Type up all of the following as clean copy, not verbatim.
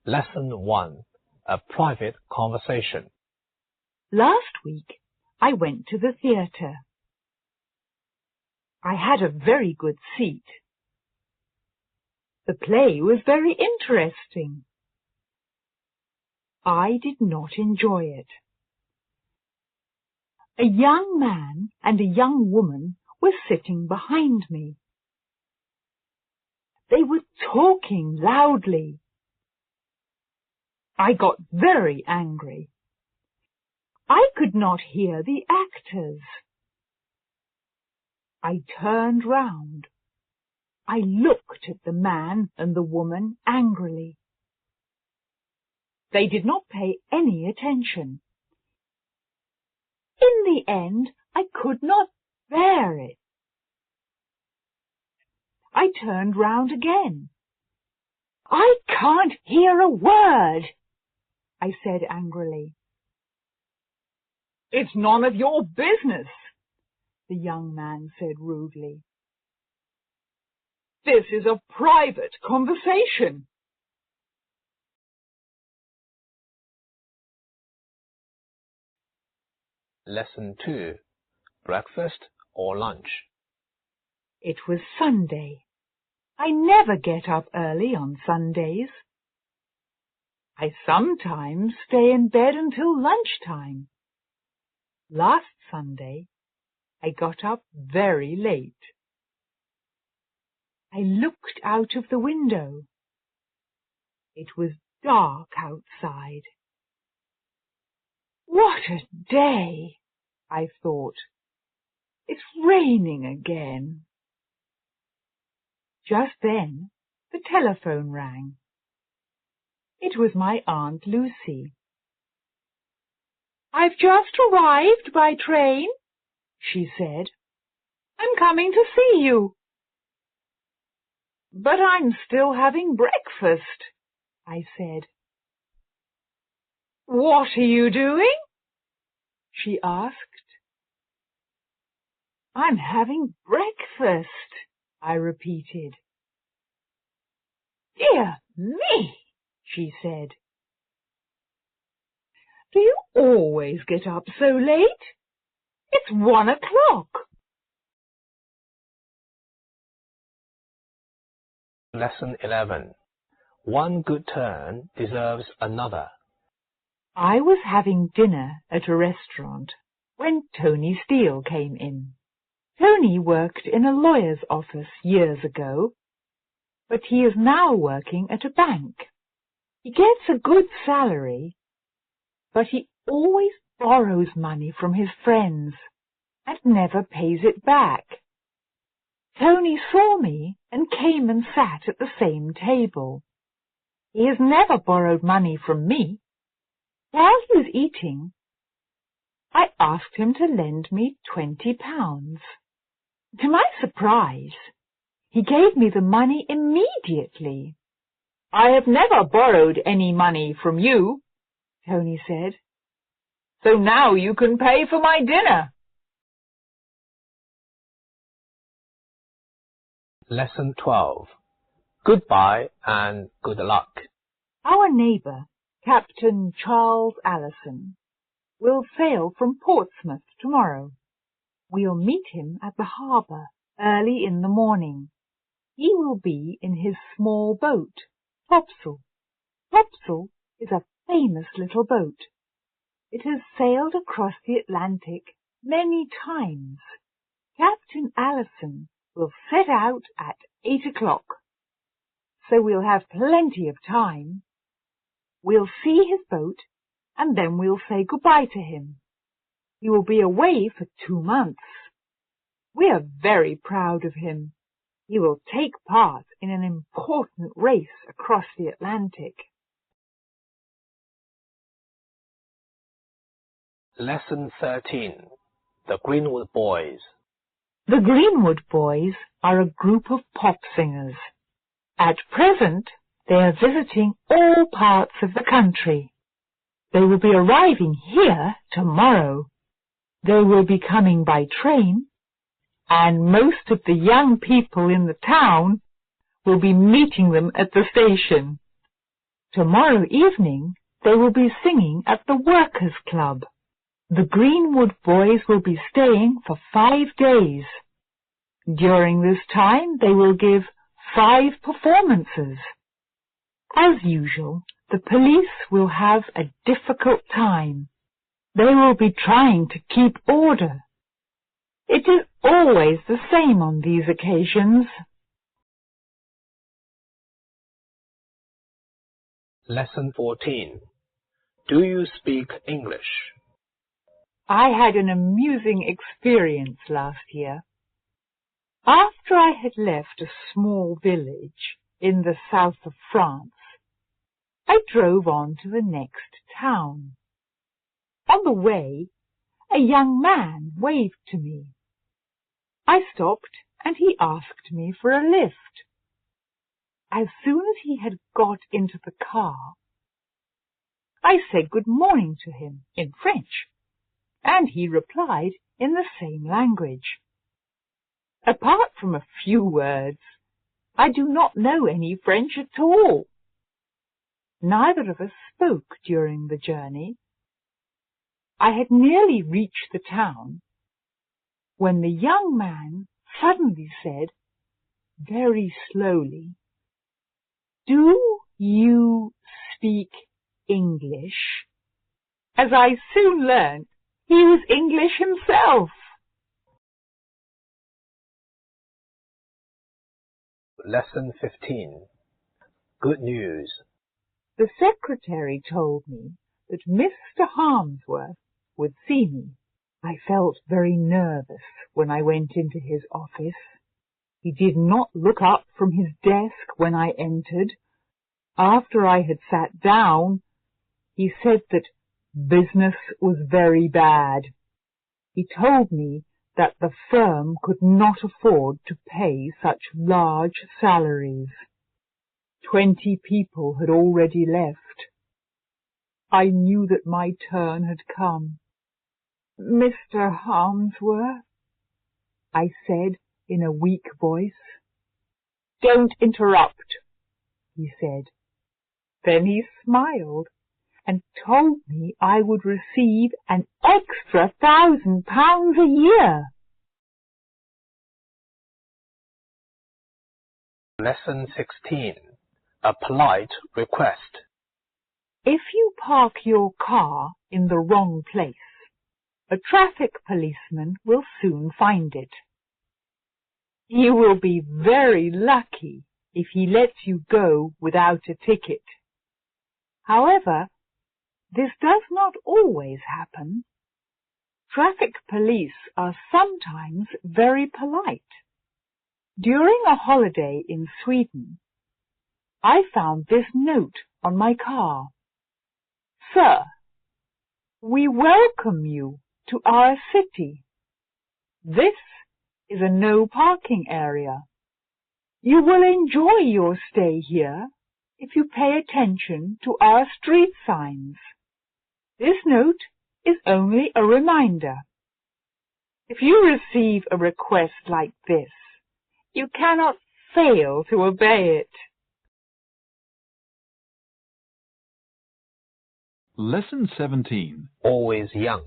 Lesson 1. A private conversation. Last week, I went to the theatre. I had a very good seat. The play was very interesting. I did not enjoy it. A young man and a young woman were sitting behind me. They were talking loudly. I got very angry. I could not hear the actors. I turned round. I looked at the man and the woman angrily. They did not pay any attention. In the end, I could not bear it. I turned round again. I can't hear a word, I said angrily. It's none of your business, the young man said rudely. This is a private conversation. Lesson 2. Breakfast or lunch. It was Sunday. I never get up early on Sundays. I sometimes stay in bed until lunchtime. Last Sunday, I got up very late. I looked out of the window. It was dark outside. What a day, I thought. It's raining again. Just then, the telephone rang. It was my Aunt Lucy. I've just arrived by train, she said. I'm coming to see you. But I'm still having breakfast, I said. What are you doing? She asked. I'm having breakfast, I repeated. Dear me, she said. Do you always get up so late? It's 1 o'clock. Lesson 11. One good turn deserves another. I was having dinner at a restaurant when Tony Steele came in. Tony worked in a lawyer's office years ago, but he is now working at a bank. He gets a good salary, but he always borrows money from his friends and never pays it back. Tony saw me and came and sat at the same table. He has never borrowed money from me. While he was eating, I asked him to lend me £20. To my surprise, he gave me the money immediately. I have never borrowed any money from you, Tony said. So now you can pay for my dinner. Lesson 12. Goodbye and good luck. Our neighbour, Captain Charles Allison, will sail from Portsmouth tomorrow. We'll meet him at the harbour early in the morning. He will be in his small boat, Topsail. Topsail is a famous little boat. It has sailed across the Atlantic many times. Captain Allison will set out at 8 o'clock, so we'll have plenty of time. We'll see his boat, and then we'll say goodbye to him. He will be away for 2 months. We are very proud of him. He will take part in an important race across the Atlantic. Lesson 13. The Greenwood Boys. The Greenwood Boys are a group of pop singers. At present, they are visiting all parts of the country. They will be arriving here tomorrow. They will be coming by train, and most of the young people in the town will be meeting them at the station. Tomorrow evening they will be singing at the Workers' Club. The Greenwood Boys will be staying for 5 days. During this time they will give 5 performances. As usual, the police will have a difficult time. They will be trying to keep order. It is always the same on these occasions. Lesson 14. Do you speak English? I had an amusing experience last year. After I had left a small village in the south of France, I drove on to the next town. On the way, a young man waved to me. I stopped and he asked me for a lift. As soon as he had got into the car, I said good morning to him in French, and he replied in the same language. Apart from a few words, I do not know any French at all. Neither of us spoke during the journey. I had nearly reached the town when the young man suddenly said, very slowly, "Do you speak English?" As I soon learned, he was English himself. Lesson 15. Good news. The secretary told me that Mr. Harmsworth would see me. I felt very nervous when I went into his office. He did not look up from his desk when I entered. After I had sat down, he said that business was very bad. He told me that the firm could not afford to pay such large salaries. 20 people had already left. I knew that my turn had come. "Mr. Harmsworth," I said in a weak voice. "Don't interrupt," he said. Then he smiled and told me I would receive an extra £1,000 a year. Lesson 16. A polite request. If you park your car in the wrong place, a traffic policeman will soon find it. You will be very lucky if he lets you go without a ticket. However, this does not always happen. Traffic police are sometimes very polite. During a holiday in Sweden, I found this note on my car. "Sir, we welcome you to our city. This is a no parking area. You will enjoy your stay here if you pay attention to our street signs. This note is only a reminder. If you receive a request like this, you cannot fail to obey it." Lesson 17. Always young.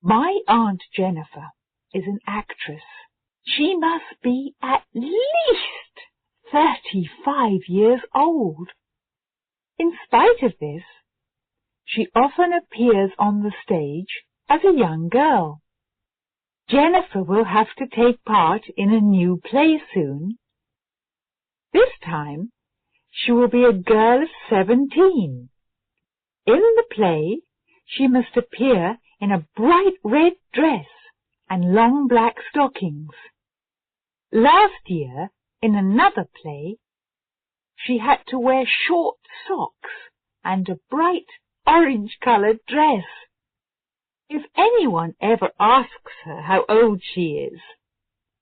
My Aunt Jennifer is an actress. She must be at least 35 years old. In spite of this, she often appears on the stage as a young girl. Jennifer will have to take part in a new play soon. This time, she will be a girl of 17. In the play, she must appear in a bright red dress and long black stockings. Last year, in another play, she had to wear short socks and a bright orange-coloured dress. If anyone ever asks her how old she is,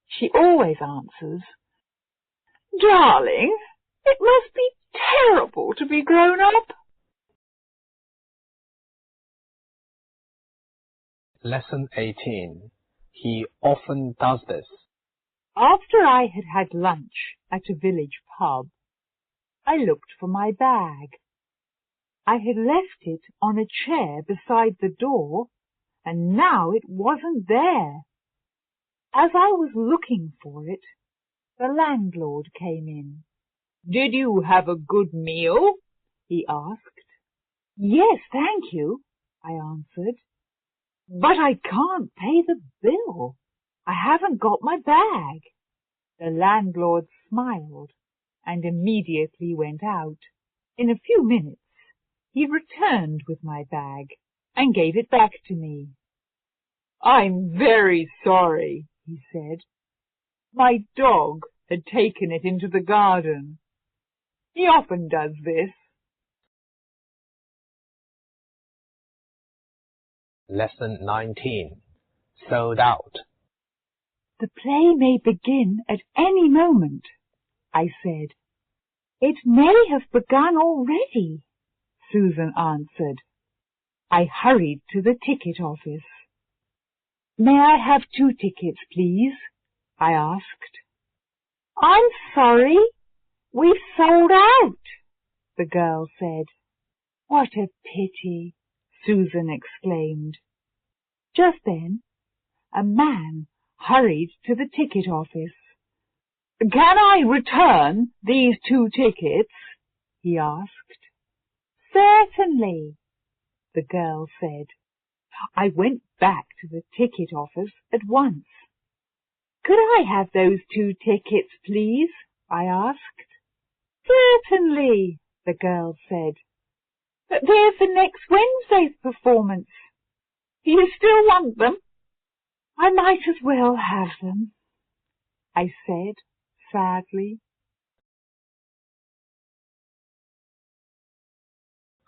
she always answers, "Darling, it must be terrible to be grown up." Lesson 18. He often does this. After I had had lunch at a village pub, I looked for my bag. I had left it on a chair beside the door, and now it wasn't there. As I was looking for it, the landlord came in. "Did you have a good meal?" he asked. "Yes, thank you," I answered. "But I can't pay the bill. I haven't got my bag." The landlord smiled and immediately went out. In a few minutes, he returned with my bag and gave it back to me. "I'm very sorry," he said. "My dog had taken it into the garden. He often does this." Lesson 19. Sold out. "The play may begin at any moment," I said. "It may have begun already," Susan answered. I hurried to the ticket office. "May I have 2 tickets, please?" I asked. "I'm sorry, we've sold out," the girl said. "What a pity," Susan exclaimed. Just then, a man hurried to the ticket office. "Can I return these 2 tickets?" he asked. "Certainly," the girl said. I went back to the ticket office at once. "Could I have those 2 tickets, please?" I asked. "Certainly," the girl said. "But they're for next Wednesday's performance. Do you still want them?" "I might as well have them," I said sadly.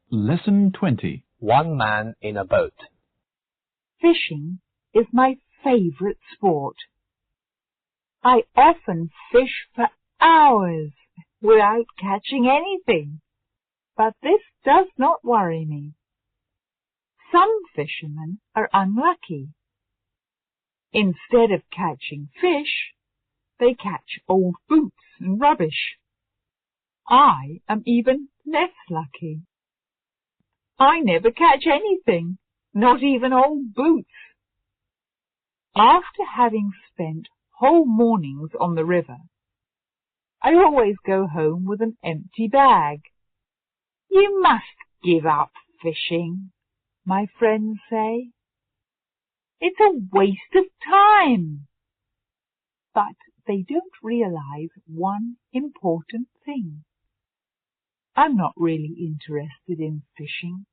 Lesson 20. One man in a boat. Fishing is my favorite sport. I often fish for hours without catching anything, but this does not worry me. Some fishermen are unlucky. Instead of catching fish, they catch old boots and rubbish. I am even less lucky. I never catch anything, not even old boots. After having spent whole mornings on the river, I always go home with an empty bag. "You must give up fishing," my friends say. "It's a waste of time." But they don't realize one important thing. I'm not really interested in fishing.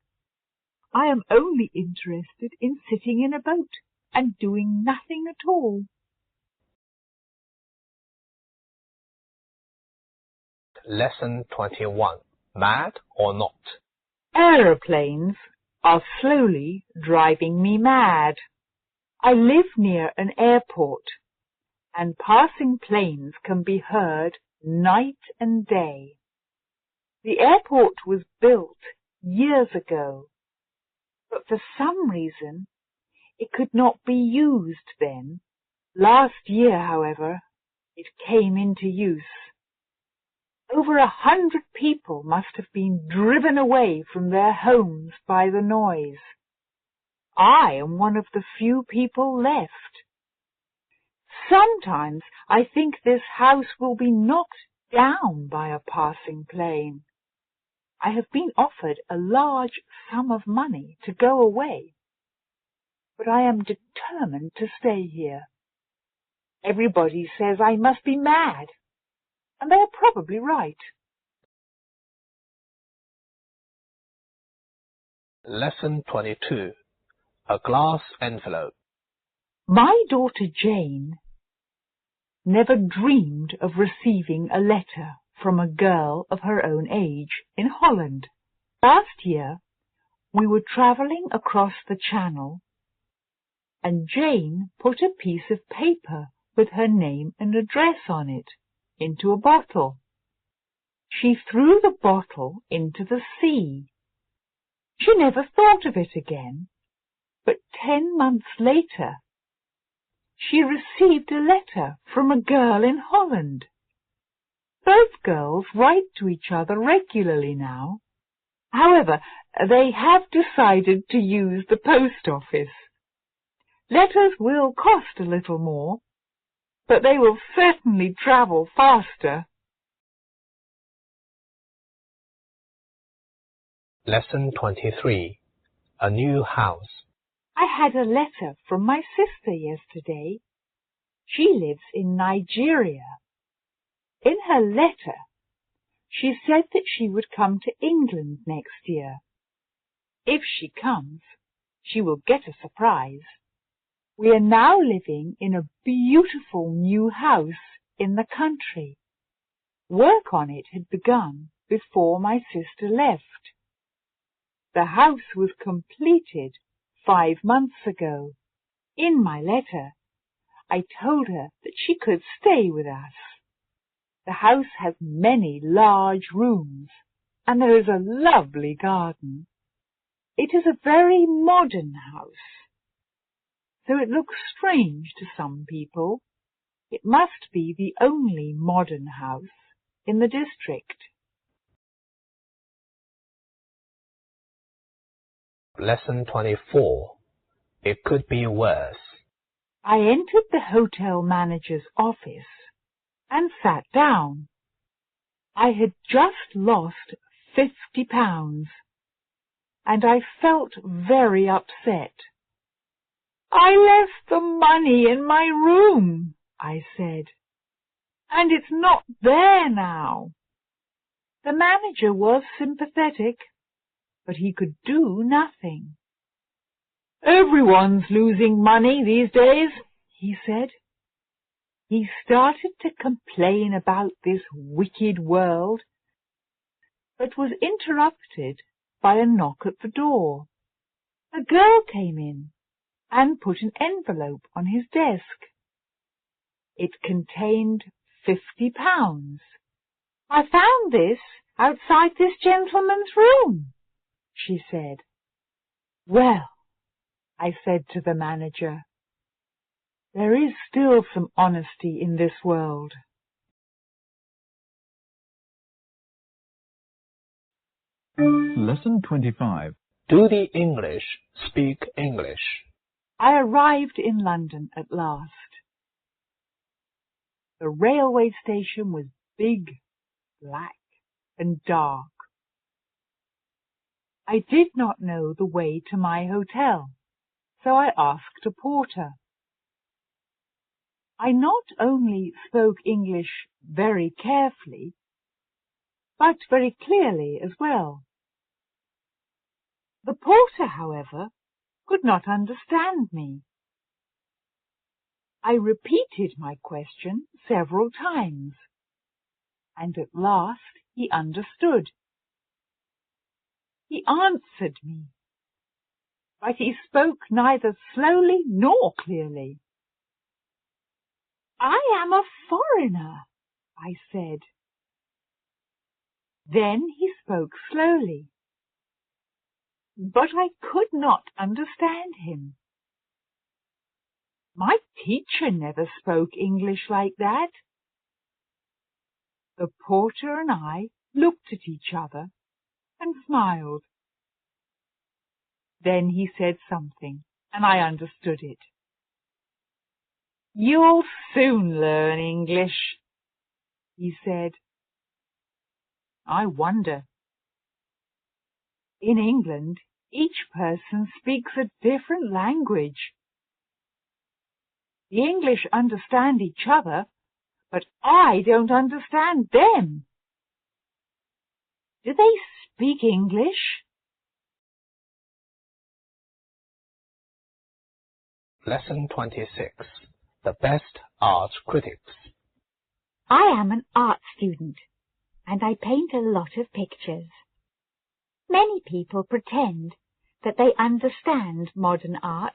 I am only interested in sitting in a boat and doing nothing at all. Lesson 21. Mad or not? Aeroplanes are slowly driving me mad. I live near an airport, and passing planes can be heard night and day. The airport was built years ago, but for some reason it could not be used then. Last year, however, it came into use. Over 100 people must have been driven away from their homes by the noise. I am one of the few people left. Sometimes I think this house will be knocked down by a passing plane. I have been offered a large sum of money to go away, but I am determined to stay here. Everybody says I must be mad, and they are probably right. Lesson 22. A glass envelope. My daughter Jane never dreamed of receiving a letter from a girl of her own age in Holland. Last year, we were travelling across the Channel, and Jane put a piece of paper with her name and address on it into a bottle. She threw the bottle into the sea. She never thought of it again, but 10 months later, she received a letter from a girl in Holland. Both girls write to each other regularly now, However, they have decided to use the post office. Letters will cost a little more, but they will certainly travel faster. Lesson 23. A new house. I had a letter from my sister yesterday. She lives in Nigeria. In her letter, she said that she would come to England next year. If she comes, she will get a surprise. We are now living in a beautiful new house in the country. Work on it had begun before my sister left. The house was completed 5 months ago. In my letter, I told her that she could stay with us. The house has many large rooms, and there is a lovely garden. It is a very modern house, so it looks strange to some people. It must be the only modern house in the district. Lesson 24. It could be worse. I entered the hotel manager's office and sat down. I had just lost £50, and I felt very upset. I left the money in my room, I said, and it's not there now. The manager was sympathetic, but he could do nothing. Everyone's losing money these days, he said. He started to complain about this wicked world, but was interrupted by a knock at the door. A girl came in and put an envelope on his desk. It contained £50. I found this outside this gentleman's room, she said. Well, I said to the manager, there is still some honesty in this world. Lesson 25. Do the English speak English? I arrived in London at last. The railway station was big, black, and dark. I did not know the way to my hotel, so I asked a porter. I not only spoke English very carefully, but very clearly as well. The porter, however, could not understand me. I repeated my question several times, and at last he understood. He answered me, but he spoke neither slowly nor clearly. I am a foreigner, I said. Then he spoke slowly, but I could not understand him. My teacher never spoke English like that. The porter and I looked at each other and smiled. Then he said something, and I understood it. You'll soon learn English, he said. I wonder. In England, each person speaks a different language. The English understand each other, but I don't understand them. Do they speak English? Lesson 26. The best art critics. I am an art student, and I paint a lot of pictures. Many people pretend that they understand modern art.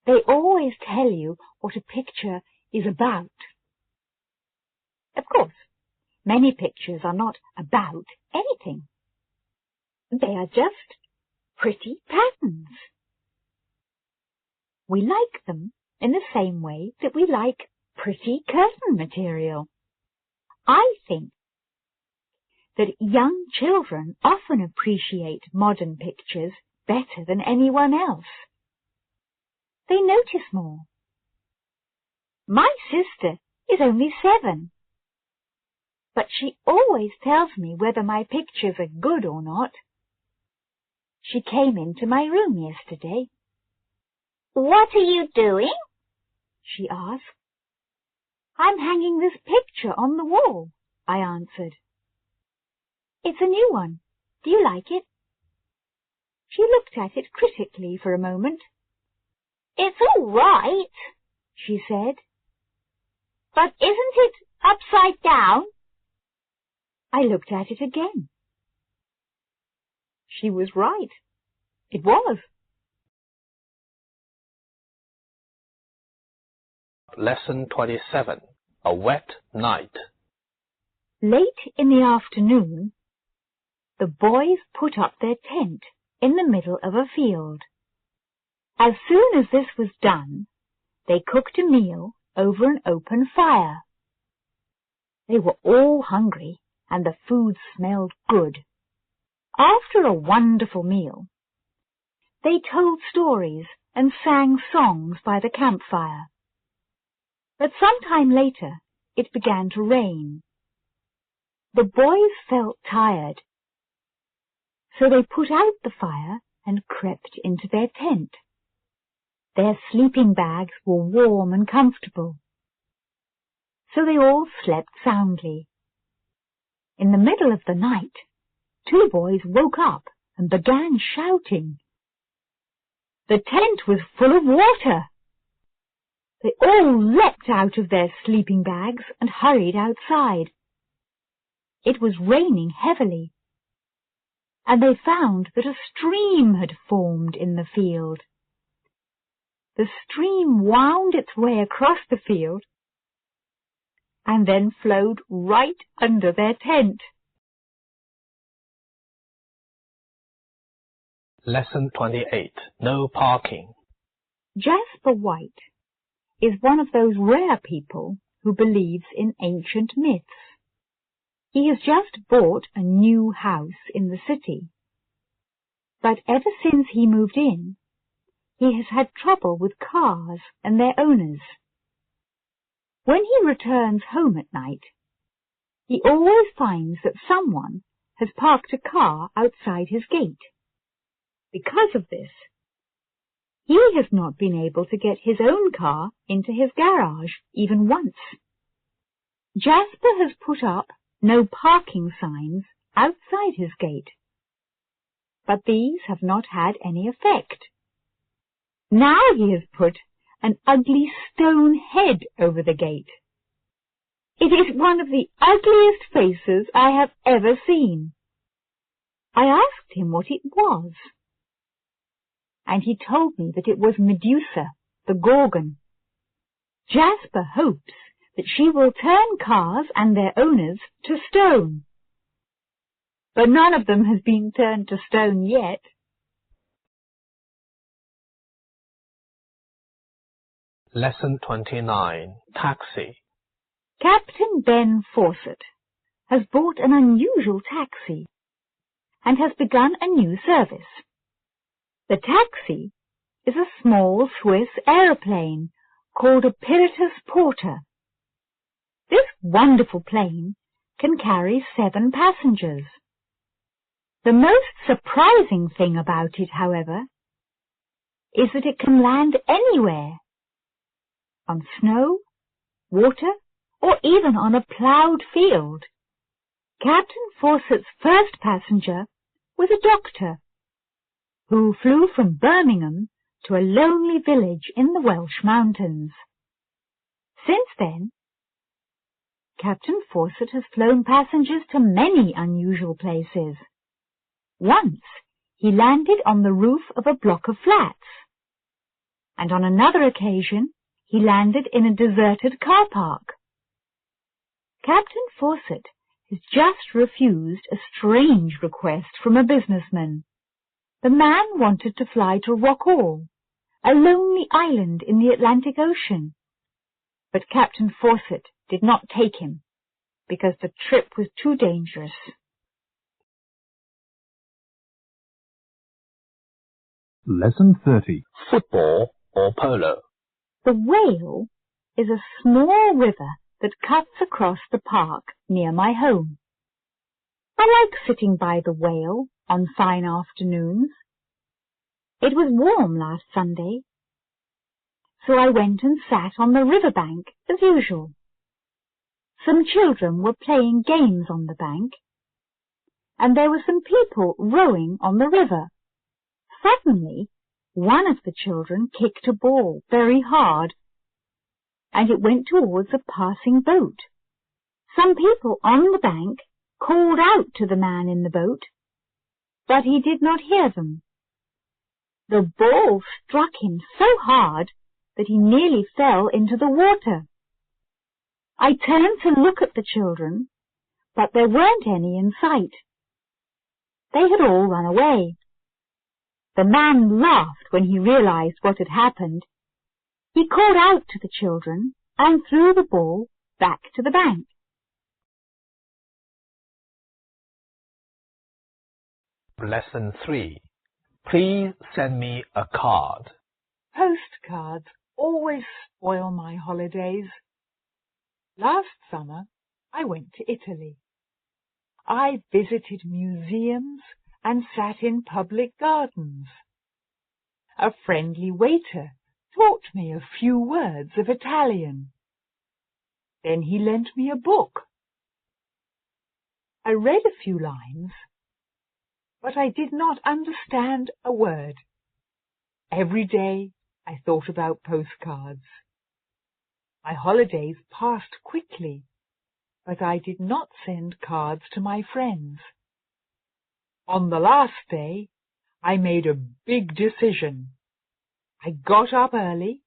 They always tell you what a picture is about. Of course, many pictures are not about anything. They are just pretty patterns. We like them in the same way that we like pretty curtain material. I think that young children often appreciate modern pictures better than anyone else. They notice more. My sister is only 7, but she always tells me whether my pictures are good or not. She came into my room yesterday. "What are you doing?" she asked. "I'm hanging this picture on the wall," I answered. "It's a new one. Do you like it?" She looked at it critically for a moment. "It's all right," she said. "But isn't it upside down?" I looked at it again. She was right. It was. Lesson 27. A wet night. Late in the afternoon, the boys put up their tent in the middle of a field. As soon as this was done, they cooked a meal over an open fire. They were all hungry, and the food smelled good. After a wonderful meal, they told stories and sang songs by the campfire. But some time later, it began to rain. The boys felt tired, so they put out the fire and crept into their tent. Their sleeping bags were warm and comfortable, so they all slept soundly. In the middle of the night, 2 boys woke up and began shouting. The tent was full of water. They all leapt out of their sleeping bags and hurried outside. It was raining heavily, and they found that a stream had formed in the field. The stream wound its way across the field and then flowed right under their tent. Lesson 28. No parking. Jasper White is one of those rare people who believes in ancient myths. He has just bought a new house in the city, but ever since he moved in, he has had trouble with cars and their owners. When he returns home at night, he always finds that someone has parked a car outside his gate. Because of this, he has not been able to get his own car into his garage even once. Jasper has put up no parking signs outside his gate, but these have not had any effect. Now he has put an ugly stone head over the gate. It is one of the ugliest faces I have ever seen. I asked him what it was, and he told me that it was Medusa, the Gorgon. Jasper hopes that she will turn cars and their owners to stone. But none of them has been turned to stone yet. Lesson 29. Taxi. Captain Ben Fawcett has bought an unusual taxi and has begun a new service. The taxi is a small Swiss aeroplane called a Piratus Porter. This wonderful plane can carry 7 passengers. The most surprising thing about it, however, is that it can land anywhere, on snow, water, or even on a ploughed field. Captain Fawcett's first passenger was a doctor who flew from Birmingham to a lonely village in the Welsh mountains. Since then, Captain Fawcett has flown passengers to many unusual places. Once he landed on the roof of a block of flats, and on another occasion he landed in a deserted car park. Captain Fawcett has just refused a strange request from a businessman. The man wanted to fly to Rockall, a lonely island in the Atlantic Ocean, but Captain Fawcett did not take him because the trip was too dangerous. Lesson 30. Football or polo? The Whale is a small river that cuts across the park near my home. I like sitting by the Whale on fine afternoons. It was warm last Sunday, so I went and sat on the riverbank as usual. Some children were playing games on the bank, and there were some people rowing on the river. Suddenly, one of the children kicked a ball very hard, and it went towards a passing boat. Some people on the bank called out to the man in the boat, but he did not hear them. The ball struck him so hard that he nearly fell into the water. I turned to look at the children, but there weren't any in sight. They had all run away. The man laughed when he realized what had happened. He called out to the children and threw the ball back to the bank. Lesson 3. Please send me a card. Postcards always spoil my holidays. Last summer, I went to Italy. I visited museums and sat in public gardens. A friendly waiter taught me a few words of Italian. Then he lent me a book. I read a few lines, but I did not understand a word. Every day I thought about postcards. My holidays passed quickly, but I did not send cards to my friends. On the last day, I made a big decision. I got up early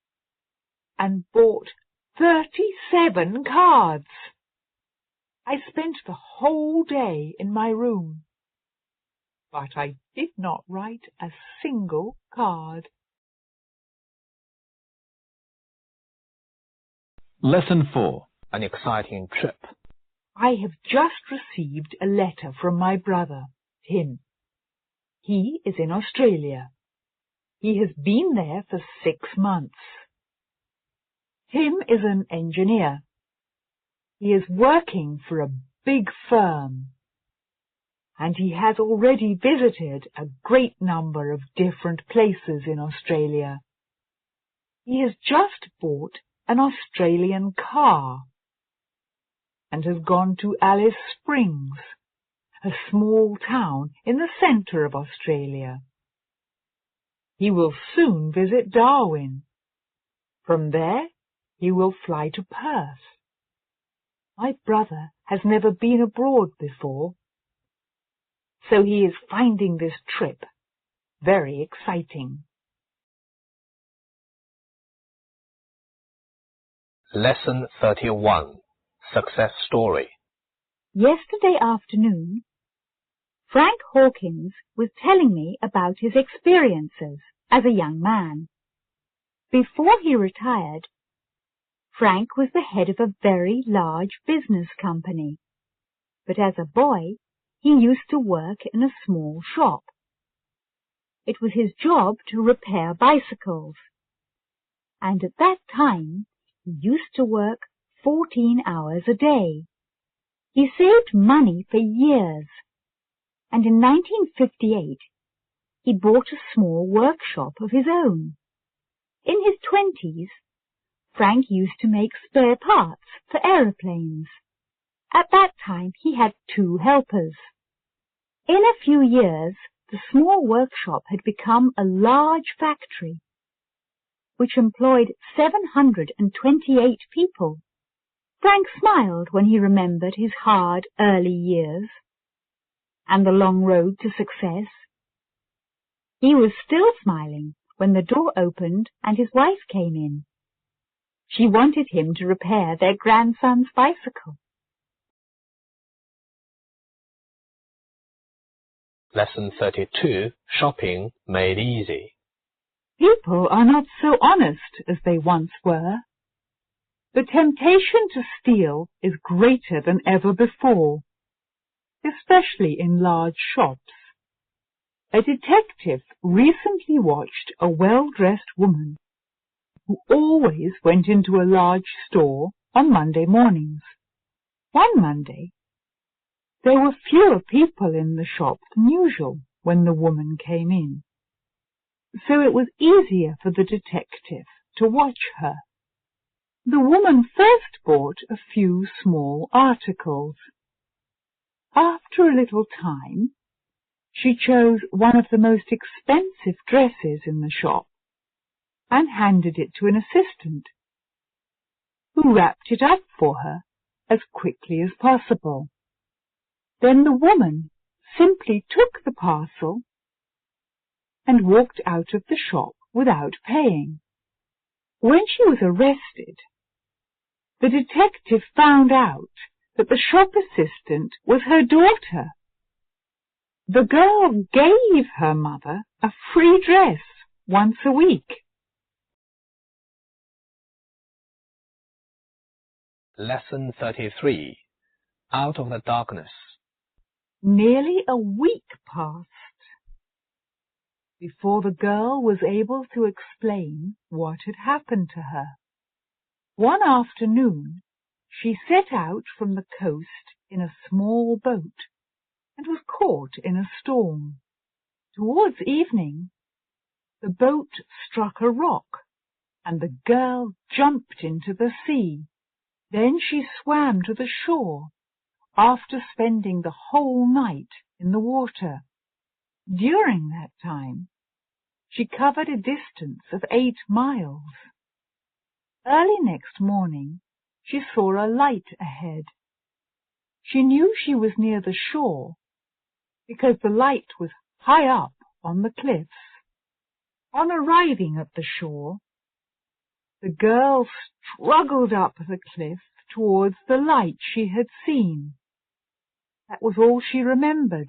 and bought 37 cards. I spent the whole day in my room, but I did not write a single card. Lesson 4. An exciting trip. I have just received a letter from my brother, Tim. He is in Australia. He has been there for 6 months. Tim is an engineer. He is working for a big firm, and he has already visited a great number of different places in Australia. He has just bought an Australian car and has gone to Alice Springs, a small town in the centre of Australia. He will soon visit Darwin. From there, he will fly to Perth. My brother has never been abroad before, so he is finding this trip very exciting. Lesson 31. Success Story. Yesterday afternoon, Frank Hawkins was telling me about his experiences as a young man. Before he retired, Frank was the head of a very large business company, but as a boy, he used to work in a small shop. It was his job to repair bicycles, and at that time, he used to work 14 hours a day. He saved money for years, and in 1958, he bought a small workshop of his own. In his 20s, Frank used to make spare parts for aeroplanes. At that time, he had 2 helpers. In a few years, the small workshop had become a large factory, which employed 728 people. Frank smiled when he remembered his hard early years and the long road to success. He was still smiling when the door opened and his wife came in. She wanted him to repair their grandson's bicycle. Lesson 32. Shopping Made Easy. People are not so honest as they once were. The temptation to steal is greater than ever before, especially in large shops. A detective recently watched a well-dressed woman who always went into a large store on Monday mornings. One Monday, there were fewer people in the shop than usual when the woman came in, so it was easier for the detective to watch her. The woman first bought a few small articles. After a little time, she chose one of the most expensive dresses in the shop and handed it to an assistant, who wrapped it up for her as quickly as possible. Then the woman simply took the parcel and walked out of the shop without paying. When she was arrested, the detective found out that the shop assistant was her daughter. The girl gave her mother a free dress once a week. Lesson 33. Out of the darkness. Nearly a week passed before the girl was able to explain what had happened to her. One afternoon, she set out from the coast in a small boat and was caught in a storm. Towards evening, the boat struck a rock and the girl jumped into the sea. Then she swam to the shore after spending the whole night in the water. During that time, she covered a distance of 8 miles. Early next morning, she saw a light ahead. She knew she was near the shore because the light was high up on the cliffs. On arriving at the shore, the girl struggled up the cliff towards the light she had seen. That was all she remembered.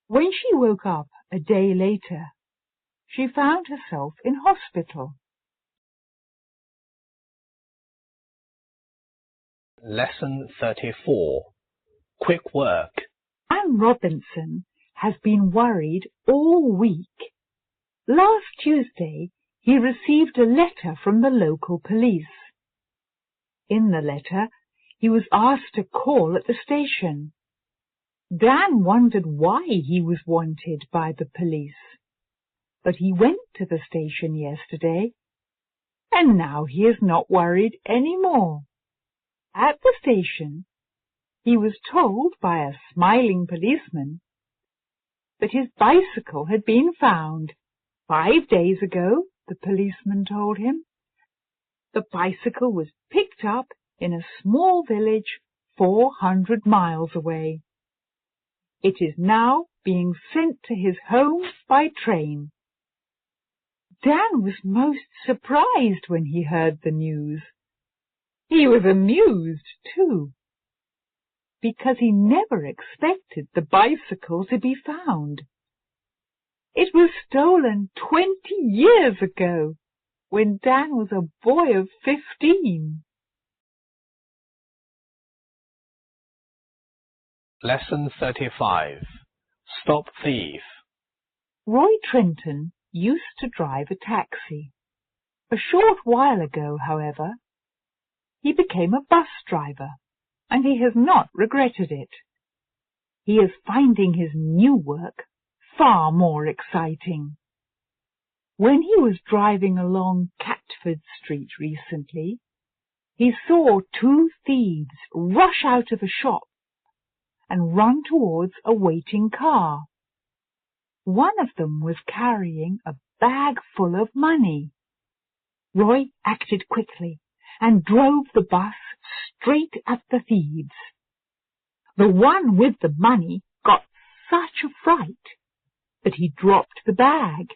When she woke up a day later, she found herself in hospital. Lesson 34. Quick work. Anne Robinson has been worried all week. Last Tuesday, he received a letter from the local police. In the letter, he was asked to call at the station. Dan wondered why he was wanted by the police, but he went to the station yesterday, and now he is not worried any more. At the station, he was told by a smiling policeman that his bicycle had been found 5 days ago, the policeman told him. The bicycle was picked up in a small village 400 miles away. It is now being sent to his home by train. Dan was most surprised when he heard the news. He was amused, too, because he never expected the bicycle to be found. It was stolen 20 years ago, when Dan was a boy of 15. Lesson 35. Stop thief. Roy Trenton used to drive a taxi. A short while ago, however, he became a bus driver, and he has not regretted it. He is finding his new work far more exciting. When he was driving along Catford Street recently, he saw 2 thieves rush out of a shop and run towards a waiting car. One of them was carrying a bag full of money. Roy acted quickly and drove the bus straight at the thieves. The one with the money got such a fright that he dropped the bag.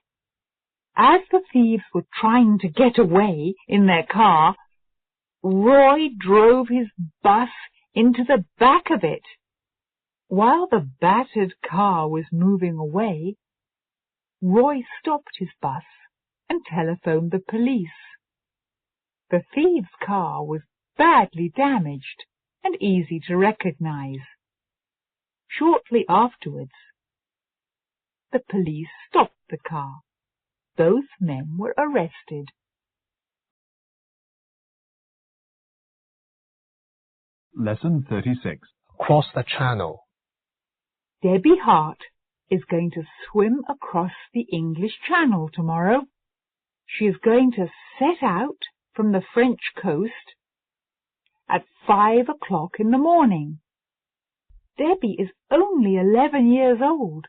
As the thieves were trying to get away in their car, Roy drove his bus into the back of it. While the battered car was moving away, Roy stopped his bus and telephoned the police. The thieves' car was badly damaged and easy to recognize. Shortly afterwards, the police stopped the car. Both men were arrested. Lesson 36. Across the channel. Debbie Hart is going to swim across the English Channel tomorrow. She is going to set out from the French coast at 5 o'clock in the morning. Debbie is only 11 years old,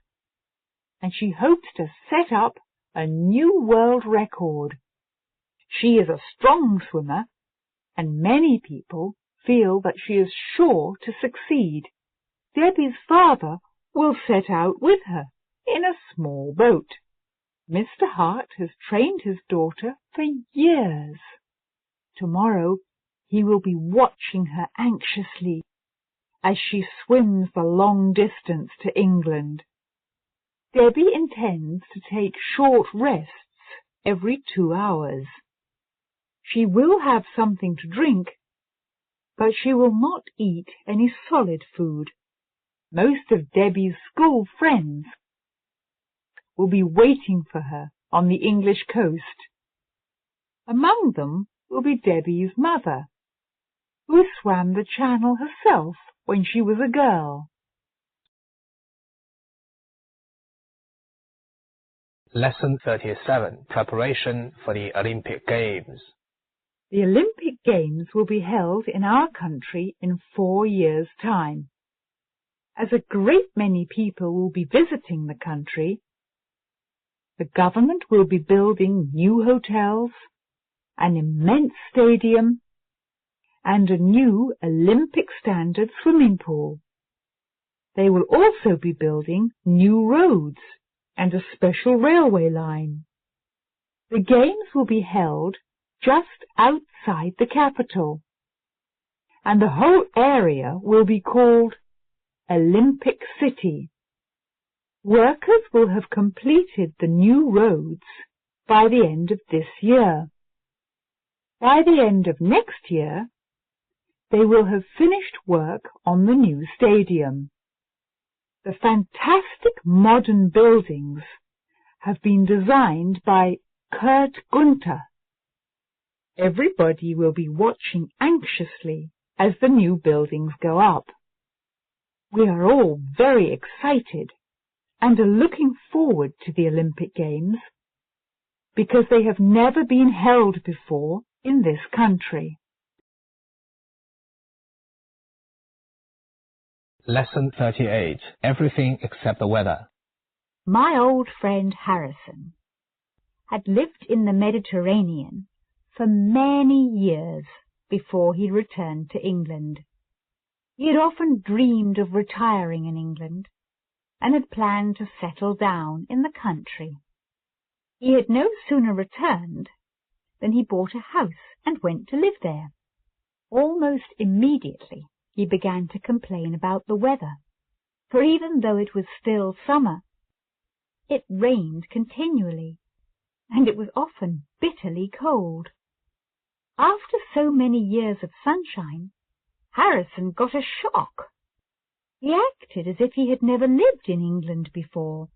and she hopes to set up a new world record. She is a strong swimmer, and many people feel that she is sure to succeed. Debbie's father will set out with her in a small boat. Mr. Hart has trained his daughter for years. Tomorrow he will be watching her anxiously as she swims the long distance to England. Debbie intends to take short rests every 2 hours. She will have something to drink, but she will not eat any solid food. Most of Debbie's school friends will be waiting for her on the English coast. Among them will be Debbie's mother, who swam the channel herself when she was a girl. Lesson 37. Preparation for the Olympic Games. The Olympic Games will be held in our country in 4 years' time. As a great many people will be visiting the country, the government will be building new hotels, an immense stadium, and a new Olympic standard swimming pool. They will also be building new roads and a special railway line. The Games will be held just outside the capital, and the whole area will be called Olympic City. Workers will have completed the new roads by the end of this year. By the end of next year, they will have finished work on the new stadium. The fantastic modern buildings have been designed by Kurt Gunther. Everybody will be watching anxiously as the new buildings go up. We are all very excited and are looking forward to the Olympic Games because they have never been held before in this country. Lesson 38. Everything except the weather. My old friend Harrison had lived in the Mediterranean for many years before he returned to England. He had often dreamed of retiring in England and had planned to settle down in the country. He had no sooner returned than he bought a house and went to live there. Almost immediately he began to complain about the weather, for even though it was still summer, it rained continually, and it was often bitterly cold. After so many years of sunshine, Harrison got a shock. He acted as if he had never lived in England before.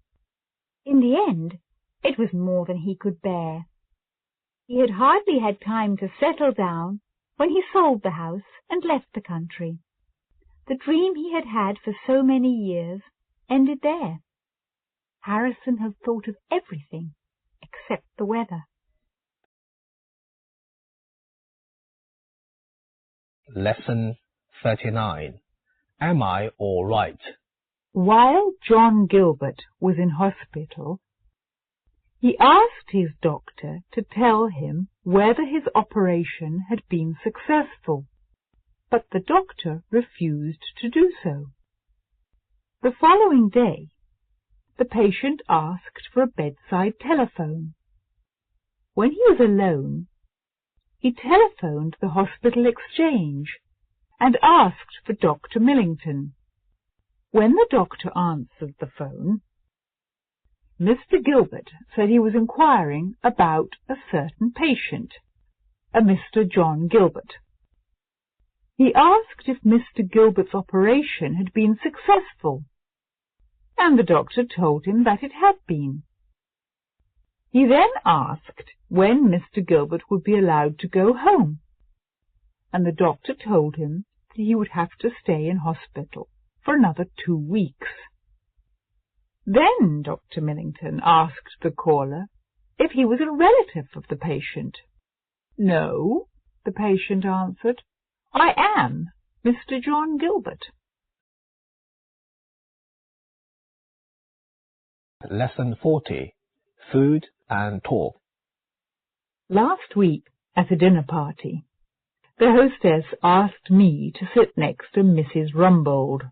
In the end, it was more than he could bear. He had hardly had time to settle down when he sold the house and left the country. The dream he had had for so many years ended there. Harrison had thought of everything except the weather. Lesson 39. Am I all right? While John Gilbert was in hospital, he asked his doctor to tell him whether his operation had been successful, but the doctor refused to do so. The following day, the patient asked for a bedside telephone. When he was alone, he telephoned the hospital exchange and asked for Dr. Millington. When the doctor answered the phone, Mr. Gilbert said he was inquiring about a certain patient, a Mr. John Gilbert. He asked if Mr. Gilbert's operation had been successful, and the doctor told him that it had been. He then asked when Mr. Gilbert would be allowed to go home, and the doctor told him that he would have to stay in hospital for another 2 weeks. Then Dr. Millington asked the caller if he was a relative of the patient. "No," the patient answered. "I am Mr. John Gilbert." Lesson 40. Food and Talk. Last week, at a dinner party, the hostess asked me to sit next to Mrs. Rumbold.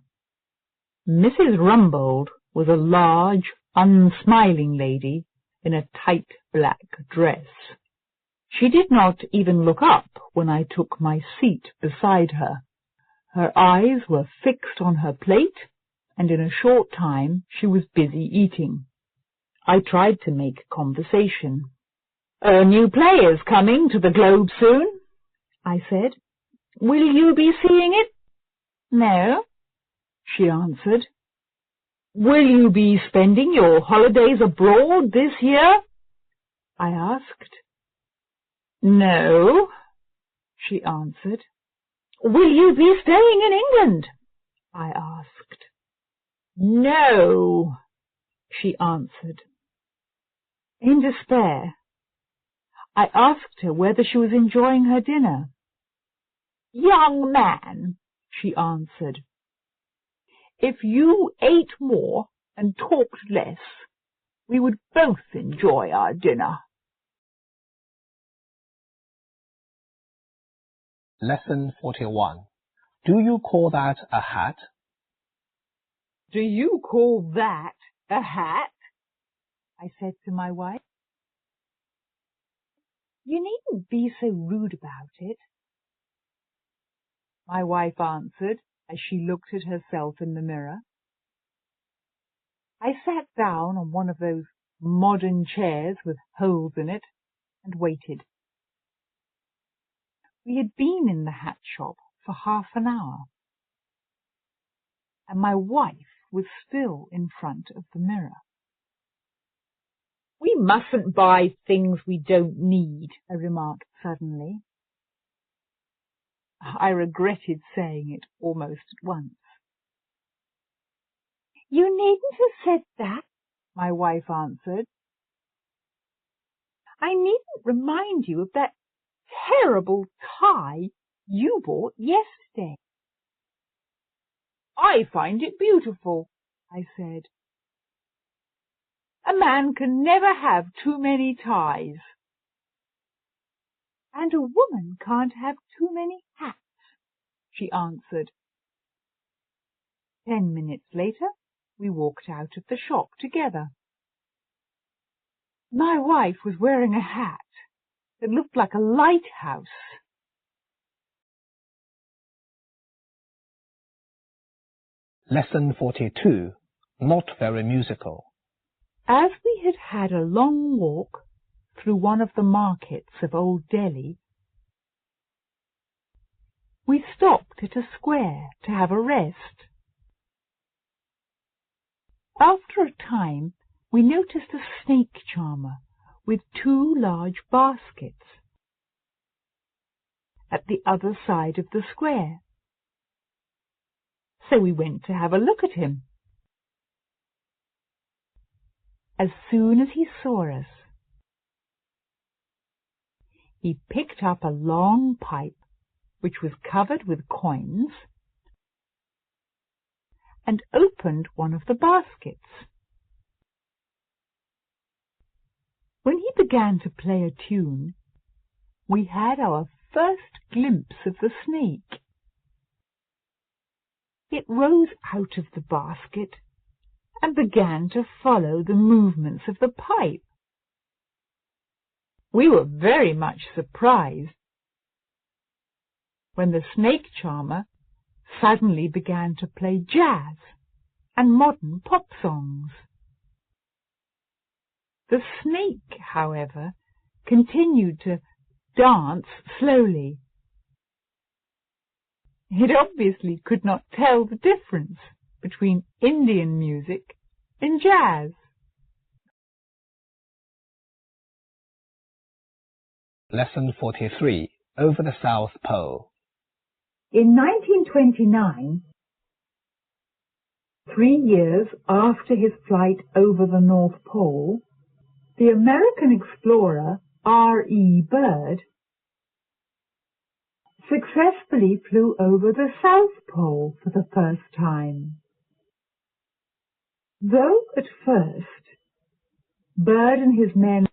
Mrs. Rumbold was a large, unsmiling lady in a tight black dress. She did not even look up when I took my seat beside her. Her eyes were fixed on her plate, and in a short time she was busy eating. I tried to make conversation. "A new play is coming to the Globe soon," I said. "Will you be seeing it?" "No," she answered. "Will you be spending your holidays abroad this year?" I asked. "No," she answered. "Will you be staying in England?" I asked. "No," she answered. In despair, I asked her whether she was enjoying her dinner. "Young man," she answered, "if you ate more and talked less, we would both enjoy our dinner." Lesson 41. Do you call that a hat? "Do you call that a hat?" I said to my wife. "You needn't be so rude about it," my wife answered as she looked at herself in the mirror. I sat down on one of those modern chairs with holes in it and waited. We had been in the hat shop for half an hour, and my wife was still in front of the mirror. "We mustn't buy things we don't need," I remarked suddenly. I regretted saying it almost at once. "You needn't have said that," my wife answered. "I needn't remind you of that terrible tie you bought yesterday." "I find it beautiful," I said. "A man can never have too many ties." "And a woman can't have too many hats," she answered. 10 minutes later, we walked out of the shop together. My wife was wearing a hat that looked like a lighthouse. Lesson 42. Not very musical. As we had had a long walk through one of the markets of Old Delhi, we stopped at a square to have a rest. After a time, we noticed a snake charmer with 2 large baskets at the other side of the square. So we went to have a look at him. As soon as he saw us, he picked up a long pipe which was covered with coins and opened one of the baskets. When he began to play a tune, we had our first glimpse of the snake. It rose out of the basket and began to follow the movements of the pipe. We were very much surprised when the snake charmer suddenly began to play jazz and modern pop songs. The snake, however, continued to dance slowly. It obviously could not tell the difference between Indian music in jazz. Lesson 43. Over the South Pole. In 1929, 3 years after his flight over the North Pole, the American explorer R.E. Byrd successfully flew over the South Pole for the first time. Though at first Byrd and his men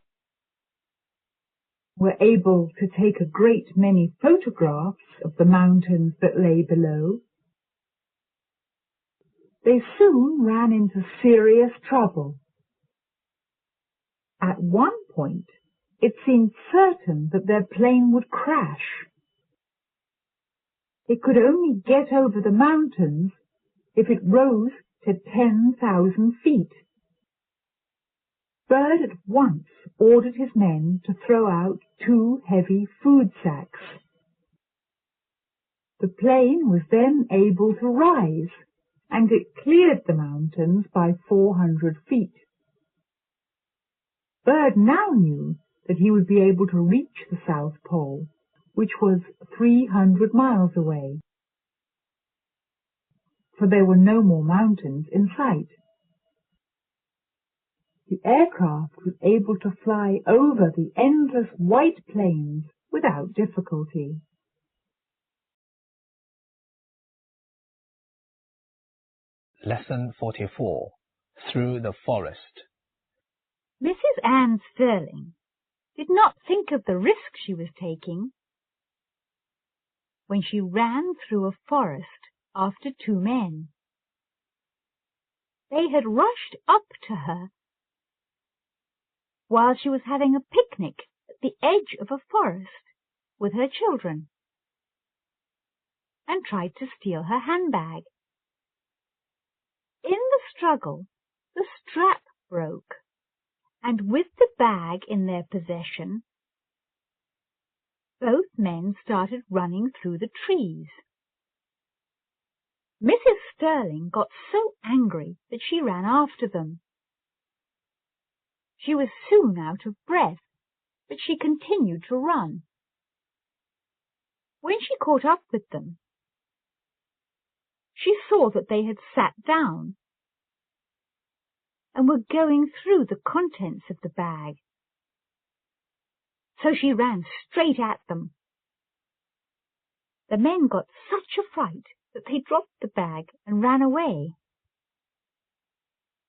were able to take a great many photographs of the mountains that lay below, they soon ran into serious trouble. At one point, it seemed certain that their plane would crash. It could only get over the mountains if it rose to 10,000 feet. Byrd at once ordered his men to throw out 2 heavy food sacks. The plane was then able to rise, and it cleared the mountains by 400 feet. Byrd now knew that he would be able to reach the South Pole, which was 300 miles away, for there were no more mountains in sight. The aircraft was able to fly over the endless white plains without difficulty. Lesson 44. Through the Forest. Mrs. Anne Sterling did not think of the risk she was taking when she ran through a forest after 2 men. They had rushed up to her while she was having a picnic at the edge of a forest with her children, and tried to steal her handbag. In the struggle, the strap broke, and with the bag in their possession, both men started running through the trees. Mrs. Sterling got so angry that she ran after them. She was soon out of breath, but she continued to run. When she caught up with them, she saw that they had sat down and were going through the contents of the bag. So she ran straight at them. The men got such a fright that they dropped the bag and ran away.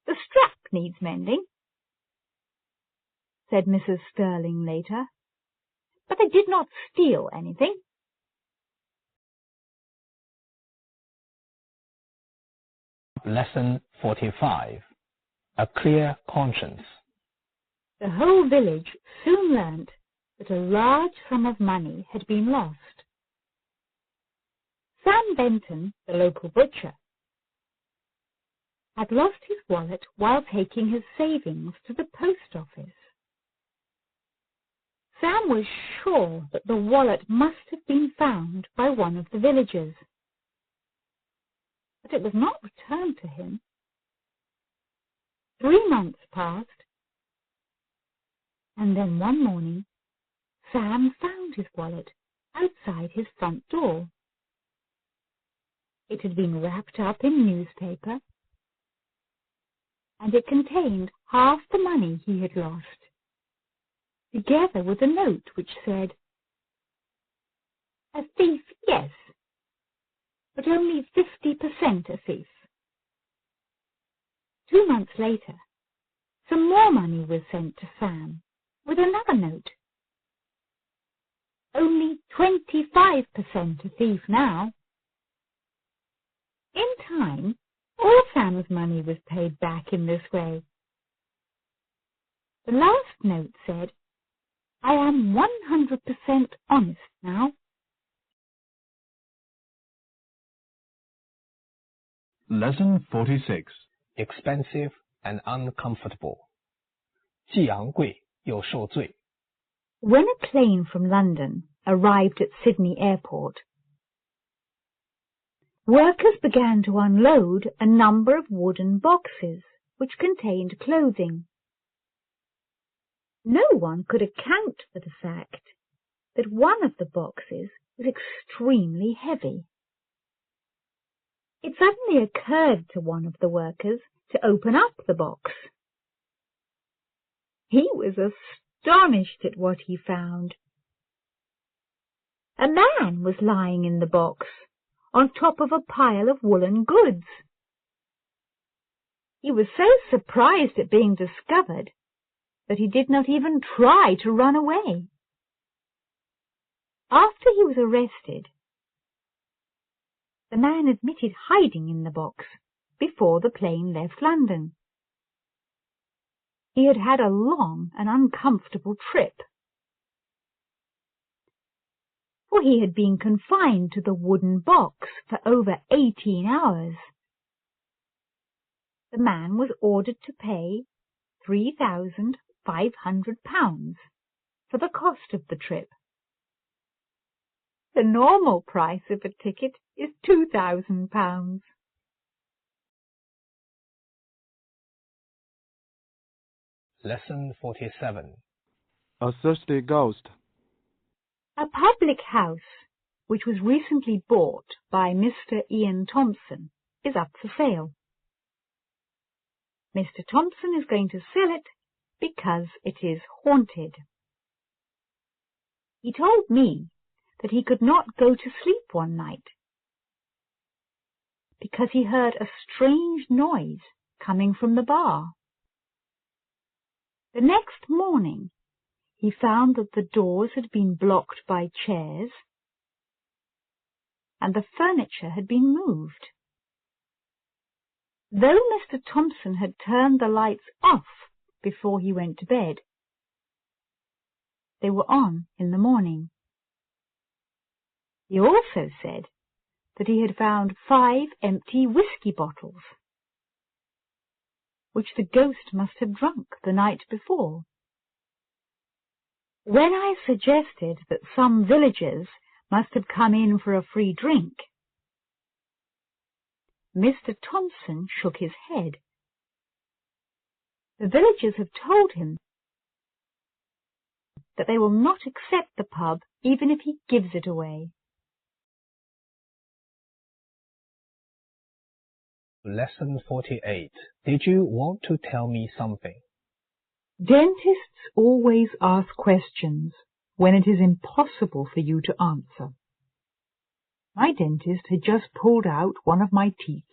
"The strap needs mending," said Mrs. Sterling later, "but they did not steal anything." Lesson 45. A Clear Conscience. The whole village soon learnt that a large sum of money had been lost. Sam Benton, the local butcher, had lost his wallet while taking his savings to the post office. Sam was sure that the wallet must have been found by one of the villagers, but it was not returned to him. 3 months passed, and then one morning Sam found his wallet outside his front door. It had been wrapped up in newspaper, and it contained half the money he had lost, together with a note which said, "A thief, yes, but only 50% a thief." 2 months later, some more money was sent to Sam with another note. "Only 25% a thief now." In time, all Sam's money was paid back in this way. The last note said, "I am 100% honest now." Lesson 46. Expensive and uncomfortable. 既昂贵又受罪. When a plane from London arrived at Sydney Airport, workers began to unload a number of wooden boxes which contained clothing. No one could account for the fact that one of the boxes was extremely heavy. It suddenly occurred to one of the workers to open up the box. He was astonished at what he found. A man was lying in the box, on top of a pile of woolen goods. He was so surprised at being discovered that he did not even try to run away. After he was arrested, the man admitted hiding in the box before the plane left London. He had had a long and uncomfortable trip, for he had been confined to the wooden box for over 18 hours. The man was ordered to pay £3,500 for the cost of the trip. The normal price of a ticket is £2,000. Lesson 47. A thirsty ghost. A public house, which was recently bought by Mr. Ian Thompson, is up for sale. Mr. Thompson is going to sell it because it is haunted. He told me that he could not go to sleep one night because he heard a strange noise coming from the bar. The next morning, he found that the doors had been blocked by chairs and the furniture had been moved. Though Mr. Thompson had turned the lights off before he went to bed, they were on in the morning. He also said that he had found 5 empty whiskey bottles, which the ghost must have drunk the night before. When I suggested that some villagers must have come in for a free drink, Mr. Thompson shook his head. The villagers have told him that they will not accept the pub even if he gives it away. Lesson 48. Did you want to tell me something? Dentists always ask questions when it is impossible for you to answer. My dentist had just pulled out one of my teeth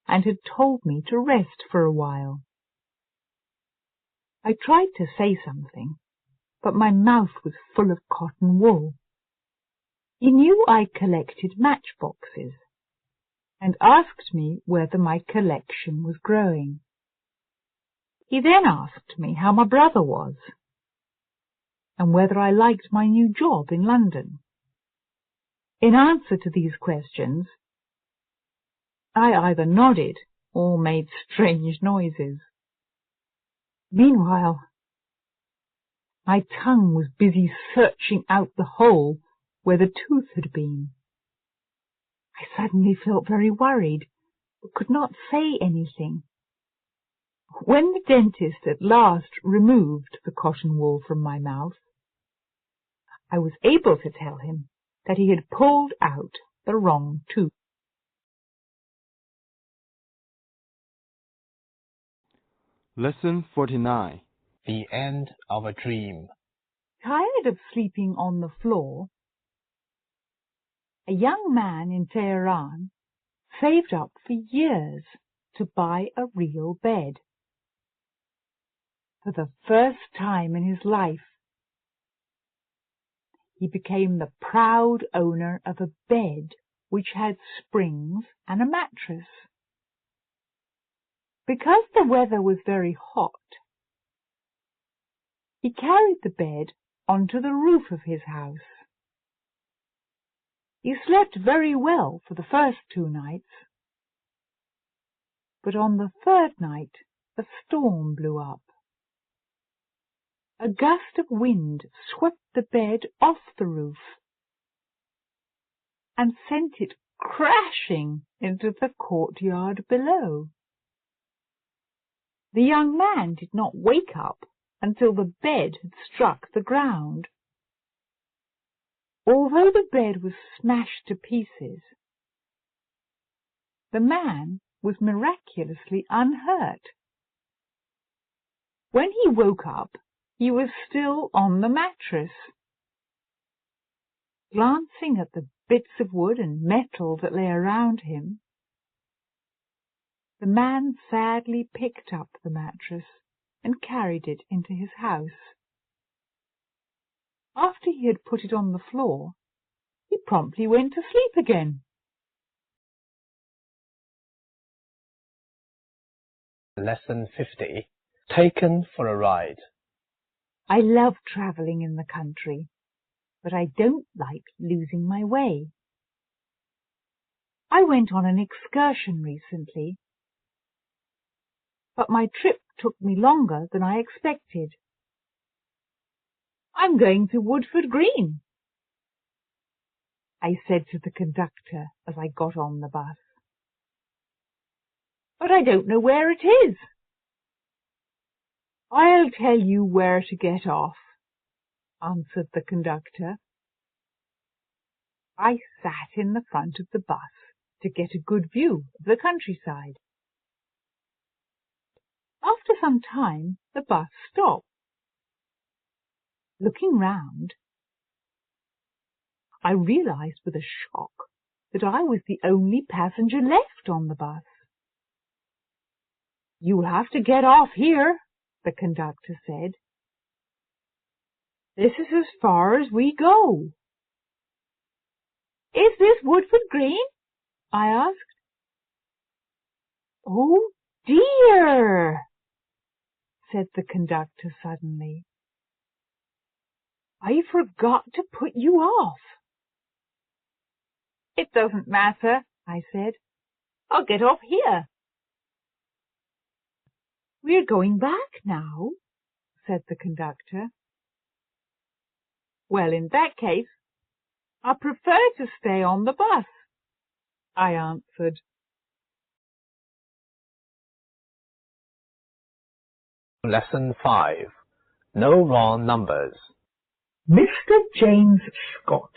and had told me to rest for a while. I tried to say something, but my mouth was full of cotton wool. He knew I collected matchboxes and asked me whether my collection was growing. He then asked me how my brother was and whether I liked my new job in London. In answer to these questions, I either nodded or made strange noises. Meanwhile, my tongue was busy searching out the hole where the tooth had been. I suddenly felt very worried, but could not say anything. When the dentist at last removed the cotton wool from my mouth, I was able to tell him that he had pulled out the wrong tooth. Lesson 49. The end of a dream. Tired of sleeping on the floor, a young man in Tehran saved up for years to buy a real bed. For the first time in his life, he became the proud owner of a bed which had springs and a mattress. Because the weather was very hot, he carried the bed onto the roof of his house. He slept very well for the first 2 nights, but on the 3rd night a storm blew up. A gust of wind swept the bed off the roof and sent it crashing into the courtyard below. The young man did not wake up until the bed had struck the ground. Although the bed was smashed to pieces, the man was miraculously unhurt. When he woke up, he was still on the mattress. Glancing at the bits of wood and metal that lay around him, the man sadly picked up the mattress and carried it into his house. After he had put it on the floor, he promptly went to sleep again. Lesson 50. Taken for a ride. I love travelling in the country, but I don't like losing my way. I went on an excursion recently, but my trip took me longer than I expected. I'm going to Woodford Green, I said to the conductor as I got on the bus. But I don't know where it is. I'll tell you where to get off, answered the conductor. I sat in the front of the bus to get a good view of the countryside. After some time, the bus stopped. Looking round, I realized with a shock that I was the only passenger left on the bus. You'll have to get off here, the conductor said. This is as far as we go. Is this Woodford Green? I asked. Oh dear, said the conductor suddenly. I forgot to put you off. It doesn't matter, I said. I'll get off here. We're going back now, said the conductor. Well, in that case, I prefer to stay on the bus, I answered. Lesson 5. No wrong numbers. Mr. James Scott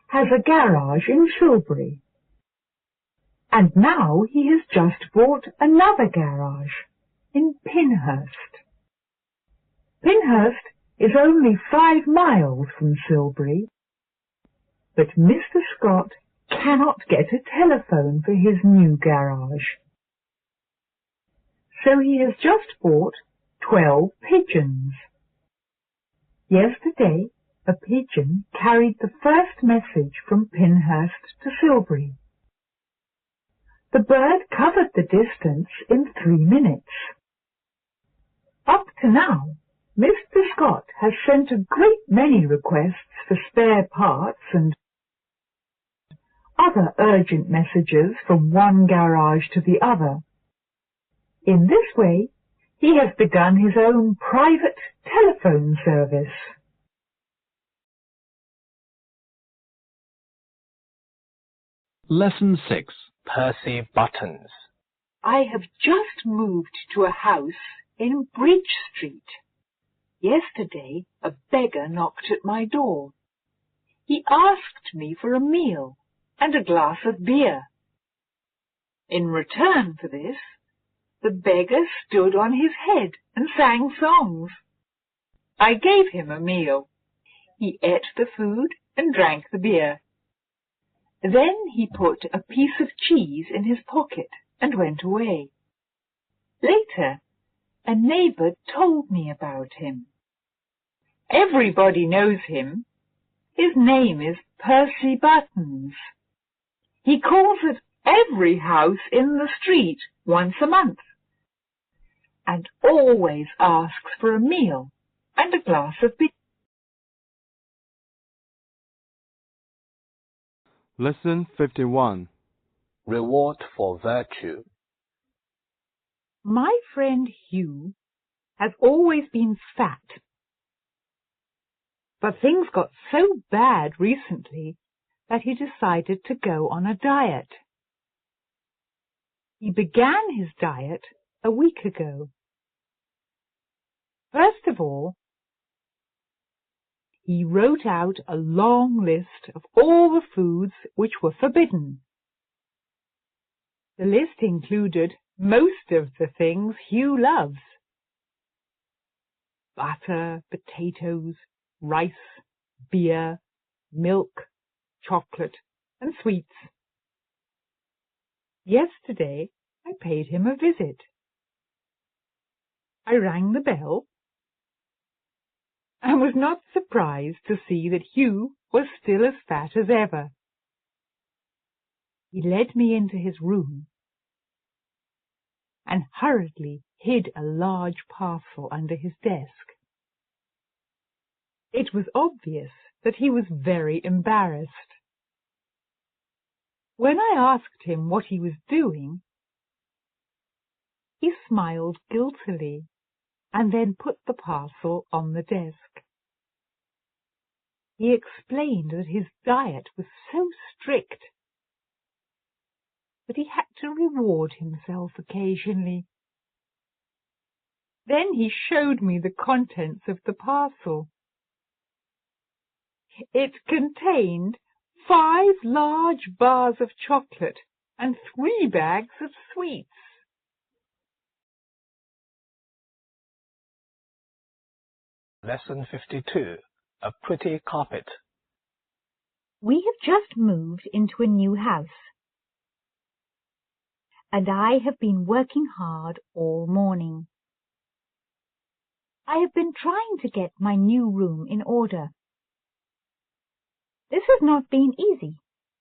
has a garage in Silbury, and now he has just bought another garage in Pinhurst. Pinhurst is only 5 miles from Silbury, but Mr. Scott cannot get a telephone for his new garage. So he has just bought 12 pigeons. Yesterday, a pigeon carried the first message from Pinhurst to Silbury. The bird covered the distance in 3 minutes. Up to now, Mr. Scott has sent a great many requests for spare parts and other urgent messages from one garage to the other. In this way, he has begun his own private telephone service. Lesson 6. Percy Buttons. I have just moved to a house in Bridge Street. Yesterday, a beggar knocked at my door. He asked me for a meal and a glass of beer. In return for this, the beggar stood on his head and sang songs. I gave him a meal. He ate the food and drank the beer. Then he put a piece of cheese in his pocket and went away. Later, a neighbour told me about him. Everybody knows him. His name is Percy Buttons. He calls at every house in the street once a month, and always asks for a meal and a glass of beer. Lesson 51. Reward for virtue. My friend Hugh has always been fat, but things got so bad recently that he decided to go on a diet. He began his diet a week ago First of all, he wrote out a long list of all the foods which were forbidden. The list included most of the things Hugh loves: butter, potatoes, rice, beer, milk, chocolate, and sweets. Yesterday, I paid him a visit. I rang the bell and was not surprised to see that Hugh was still as fat as ever. He led me into his room and hurriedly hid a large parcel under his desk. It was obvious that he was very embarrassed. When I asked him what he was doing, he smiled guiltily and then put the parcel on the desk. He explained that his diet was so strict that he had to reward himself occasionally. Then he showed me the contents of the parcel. It contained 5 large bars of chocolate and 3 bags of sweets. Lesson 52. A pretty carpet. We have just moved into a new house, and I have been working hard all morning. I have been trying to get my new room in order. This has not been easy,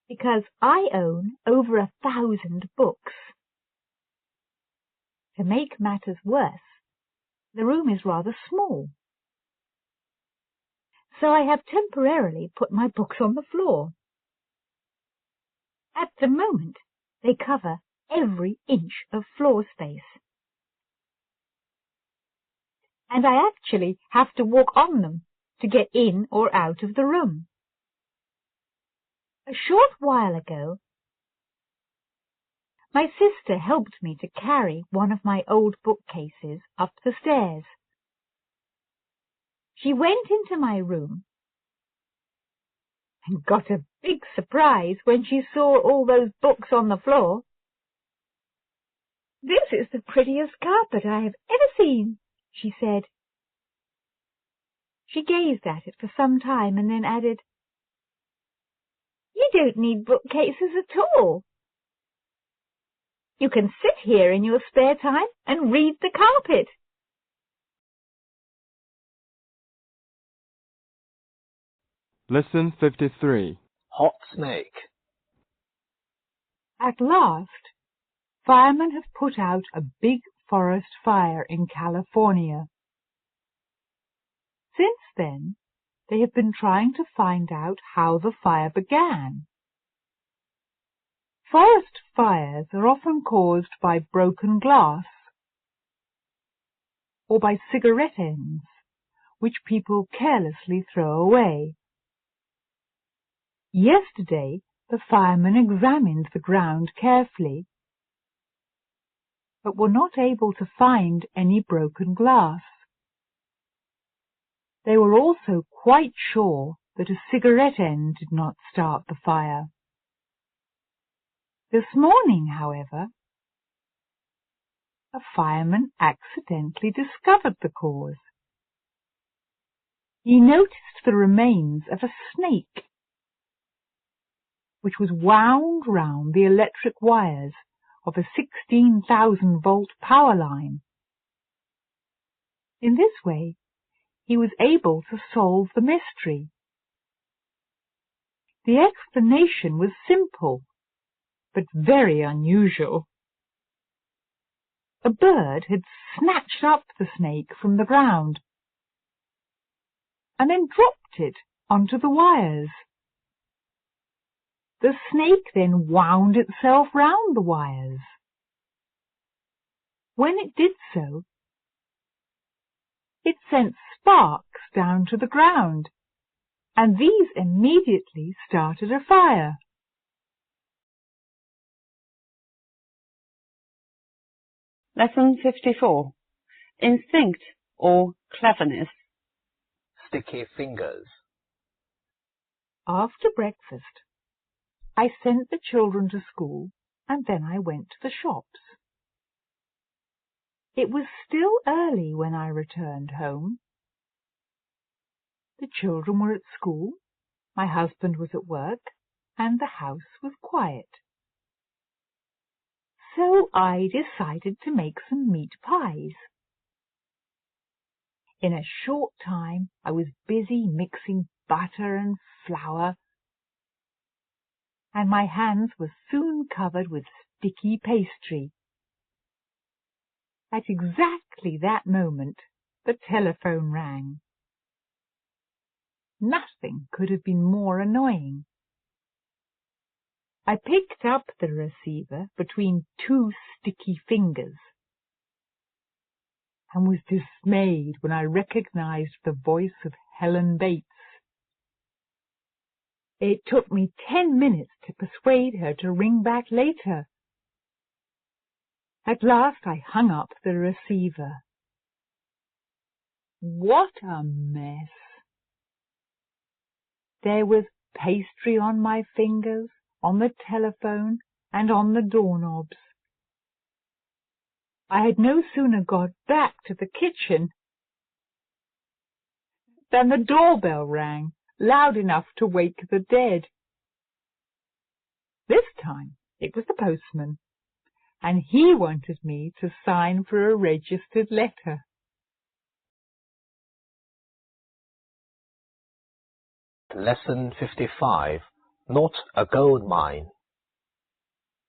because I own over 1,000 books. To make matters worse, the room is rather small, so I have temporarily put my books on the floor. At the moment, they cover every inch of floor space, and I actually have to walk on them to get in or out of the room. A short while ago, my sister helped me to carry one of my old bookcases up the stairs. She went into my room and got a big surprise when she saw all those books on the floor. "This is the prettiest carpet I have ever seen," she said. She gazed at it for some time and then added, "You don't need bookcases at all. You can sit here in your spare time and read the carpet." Lesson 53. Hot snake. At last, firemen have put out a big forest fire in California. Since then, they have been trying to find out how the fire began. Forest fires are often caused by broken glass or by cigarette ends, which people carelessly throw away. Yesterday, the firemen examined the ground carefully, but were not able to find any broken glass. They were also quite sure that a cigarette end did not start the fire. This morning, however, a fireman accidentally discovered the cause. He noticed the remains of a snake, which was wound round the electric wires of a 16,000-volt power line. In this way, he was able to solve the mystery. The explanation was simple, but very unusual. A bird had snatched up the snake from the ground and then dropped it onto the wires. The snake then wound itself round the wires. When it did so, it sent sparks down to the ground, and these immediately started a fire. Lesson 54. Instinct or cleverness. Sticky fingers. After breakfast, I sent the children to school and then I went to the shops. It was still early when I returned home. The children were at school, my husband was at work, and the house was quiet. So I decided to make some meat pies. In a short time, I was busy mixing butter and flour, and my hands were soon covered with sticky pastry. At exactly that moment, the telephone rang. Nothing could have been more annoying. I picked up the receiver between two sticky fingers and was dismayed when I recognized the voice of Helen Bates. It took me 10 minutes to persuade her to ring back later. At last I hung up the receiver. What a mess! There was pastry on my fingers, on the telephone, and on the doorknobs. I had no sooner got back to the kitchen than the doorbell rang, loud enough to wake the dead. This time it was the postman, and he wanted me to sign for a registered letter. Lesson 55. Not a gold mine.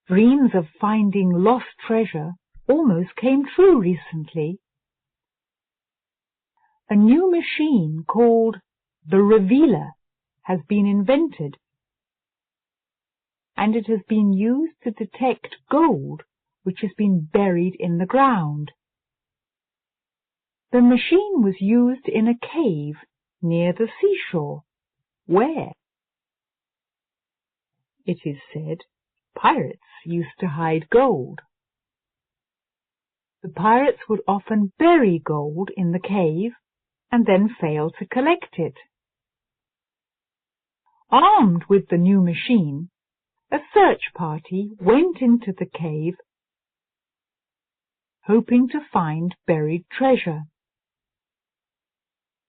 Dreams of finding lost treasure almost came true recently. A new machine called the revealer has been invented, and it has been used to detect gold which has been buried in the ground. The machine was used in a cave near the seashore, where, it is said, pirates used to hide gold. The pirates would often bury gold in the cave and then fail to collect it. Armed with the new machine, a search party went into the cave hoping to find buried treasure.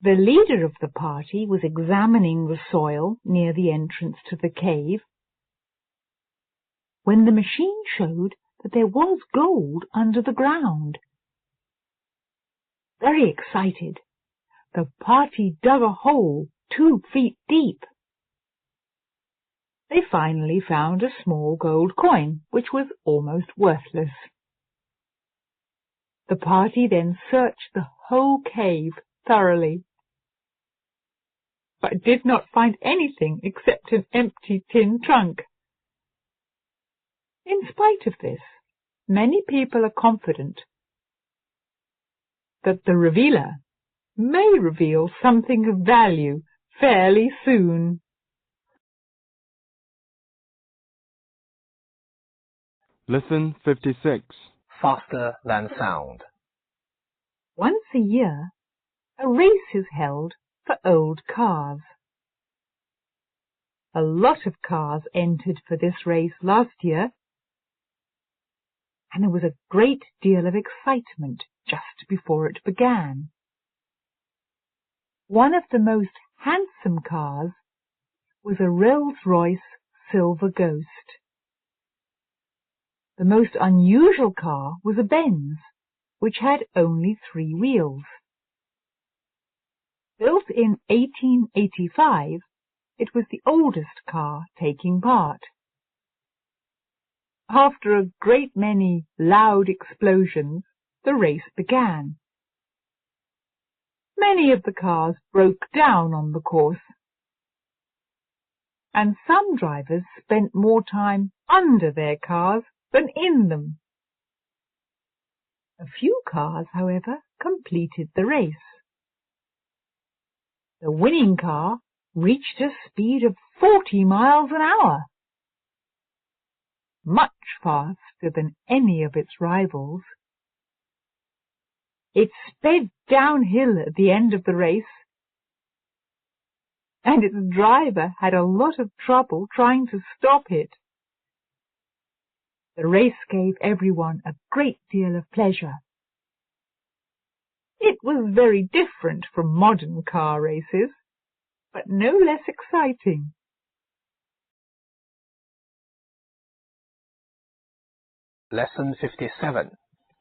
The leader of the party was examining the soil near the entrance to the cave when the machine showed that there was gold under the ground. Very excited, the party dug a hole 2 feet deep. They finally found a small gold coin, which was almost worthless. The party then searched the whole cave thoroughly, but did not find anything except an empty tin trunk. In spite of this, many people are confident that the revealer may reveal something of value fairly soon. Lesson 56. Faster than sound. Once a year, a race is held for old cars. A lot of cars entered for this race last year, and there was a great deal of excitement just before it began. One of the most handsome cars was a Rolls-Royce Silver Ghost. The most unusual car was a Benz, which had only 3 wheels. Built in 1885, it was the oldest car taking part. After a great many loud explosions, the race began. Many of the cars broke down on the course, and some drivers spent more time under their cars than in them. A few cars, however, completed the race. The winning car reached a speed of 40 miles an hour, much faster than any of its rivals. It sped downhill at the end of the race, and its driver had a lot of trouble trying to stop it. The race gave everyone a great deal of pleasure. It was very different from modern car races, but no less exciting. Lesson 57.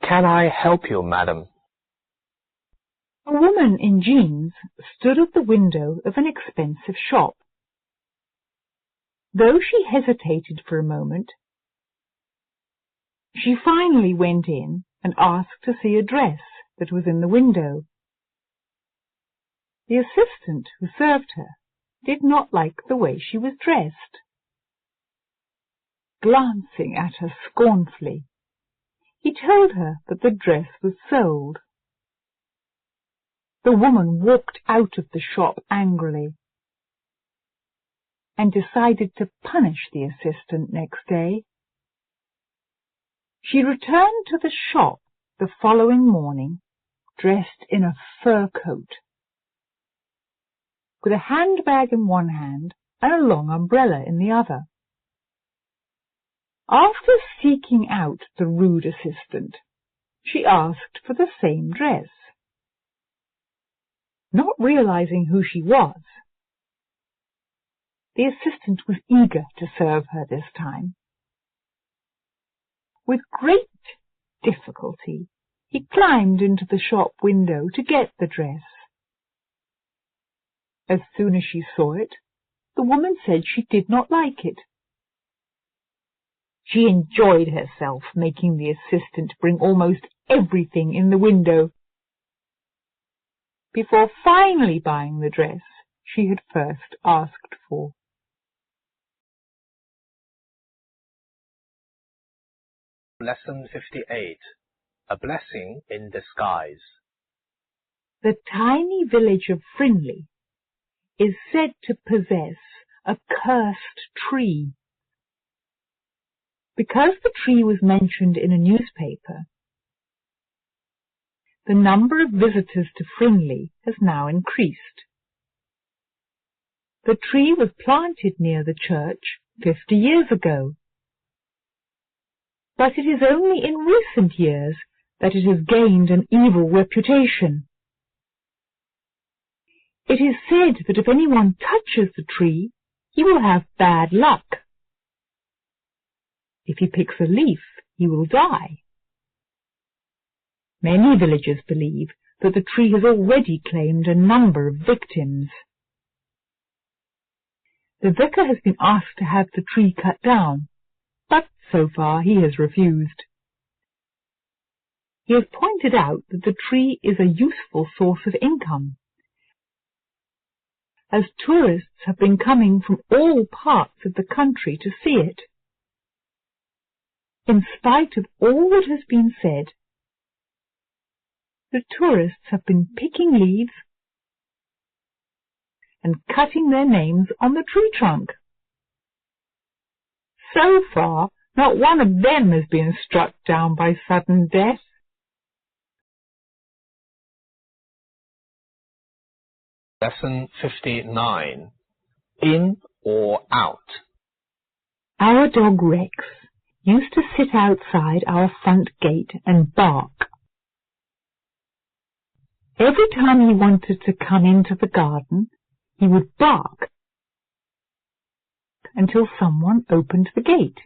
Can I help you, madam? A woman in jeans stood at the window of an expensive shop. Though she hesitated for a moment, she finally went in and asked to see a dress that was in the window. The assistant who served her did not like the way she was dressed. Glancing at her scornfully, he told her that the dress was sold. The woman walked out of the shop angrily and decided to punish the assistant next day. She returned to the shop the following morning dressed in a fur coat, with a handbag in one hand and a long umbrella in the other. After seeking out the rude assistant, she asked for the same dress. Not realizing who she was, the assistant was eager to serve her this time. With great difficulty, he climbed into the shop window to get the dress. As soon as she saw it, the woman said she did not like it. She enjoyed herself making the assistant bring almost everything in the window, before finally buying the dress she had first asked for. Lesson 58. A blessing in disguise. The tiny village of Frinley is said to possess a cursed tree. Because the tree was mentioned in a newspaper, the number of visitors to Frinley has now increased. The tree was planted near the church 50 years ago, but it is only in recent years that it has gained an evil reputation. It is said that if anyone touches the tree, he will have bad luck. If he picks a leaf, he will die. Many villagers believe that the tree has already claimed a number of victims. The vicar has been asked to have the tree cut down, but so far he has refused. He has pointed out that the tree is a useful source of income, as tourists have been coming from all parts of the country to see it. In spite of all that has been said, the tourists have been picking leaves and cutting their names on the tree trunk. So far, not one of them has been struck down by sudden death. Lesson 59. In or out. Our dog Rex used to sit outside our front gate and bark. Every time he wanted to come into the garden, he would bark until someone opened the gate.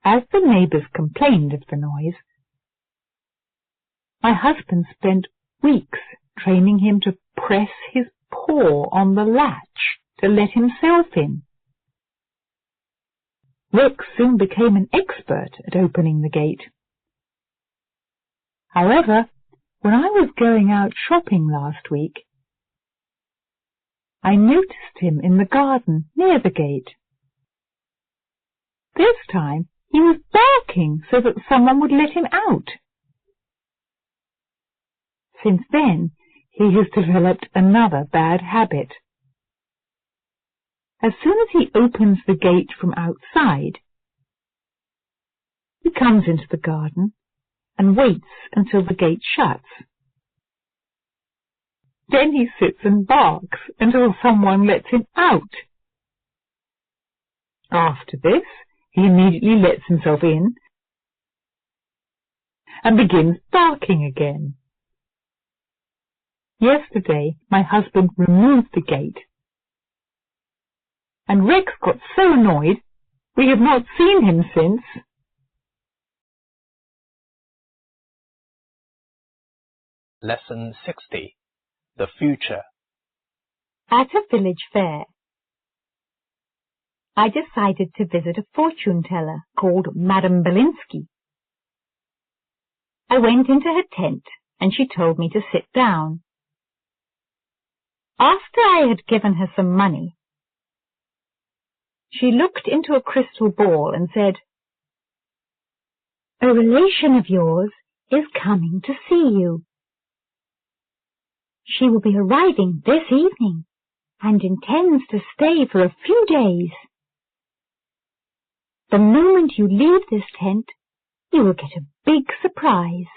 As the neighbours complained of the noise, my husband spent weeks training him to press his paw on the latch to let himself in. Rex soon became an expert at opening the gate. However, when I was going out shopping last week, I noticed him in the garden near the gate. This time he was barking so that someone would let him out. Since then, he has developed another bad habit. As soon as he opens the gate from outside, he comes into the garden and waits until the gate shuts. Then he sits and barks until someone lets him out. After this, he immediately lets himself in and begins barking again. Yesterday, my husband removed the gate, and Rex got so annoyed we have not seen him since. Lesson 60. The Future. At a village fair, I decided to visit a fortune teller called Madame Belinsky. I went into her tent and she told me to sit down. After I had given her some money, she looked into a crystal ball and said, "A relation of yours is coming to see you. She will be arriving this evening and intends to stay for a few days. The moment you leave this tent, you will get a big surprise.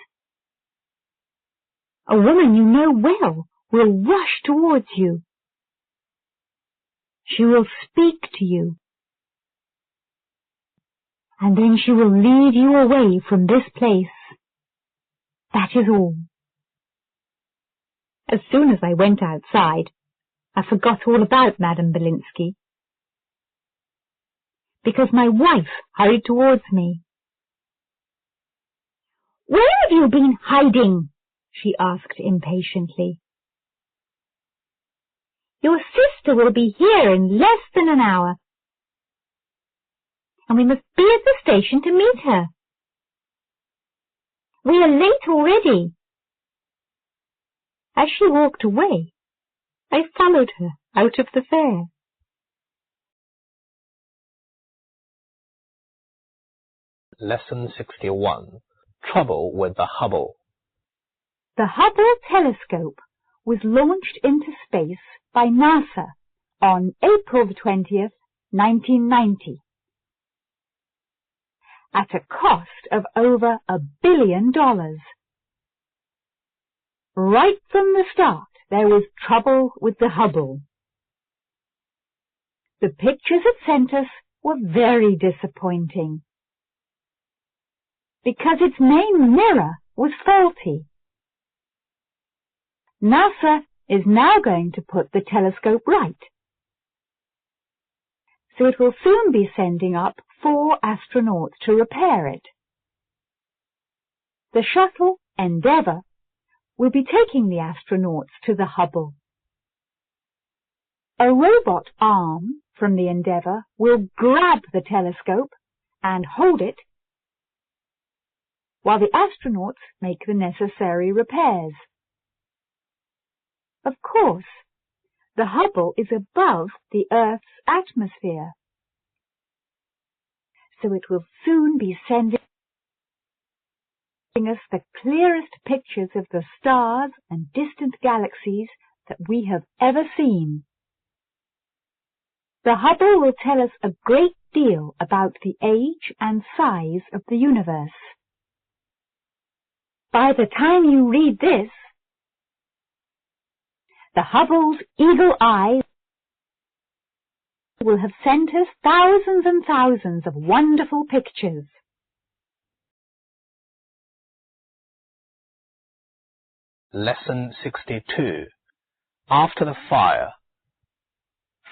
A woman you know well will rush towards you. She will speak to you, and then she will lead you away from this place. That is all." As soon as I went outside, I forgot all about Madame Belinsky, because my wife hurried towards me. "Where have you been hiding?" she asked impatiently. "Your sister will be here in less than an hour, and we must be at the station to meet her. We are late already." As she walked away, I followed her out of the fair. Lesson 61. Trouble with the Hubble. The Hubble telescope was launched into space by NASA on April 20th, 1990, at a cost of over $1 billion. Right from the start, there was trouble with the Hubble. The pictures it sent us were very disappointing, because its main mirror was faulty. NASA is now going to put the telescope right, so it will soon be sending up 4 astronauts to repair it. The shuttle Endeavour will be taking the astronauts to the Hubble. A robot arm from the Endeavour will grab the telescope and hold it while the astronauts make the necessary repairs. Of course, the Hubble is above the Earth's atmosphere, so it will soon be sending us the clearest pictures of the stars and distant galaxies that we have ever seen. The Hubble will tell us a great deal about the age and size of the universe. By the time you read this, the Hubble's eagle eye will have sent us thousands and thousands of wonderful pictures. Lesson 62. After the fire.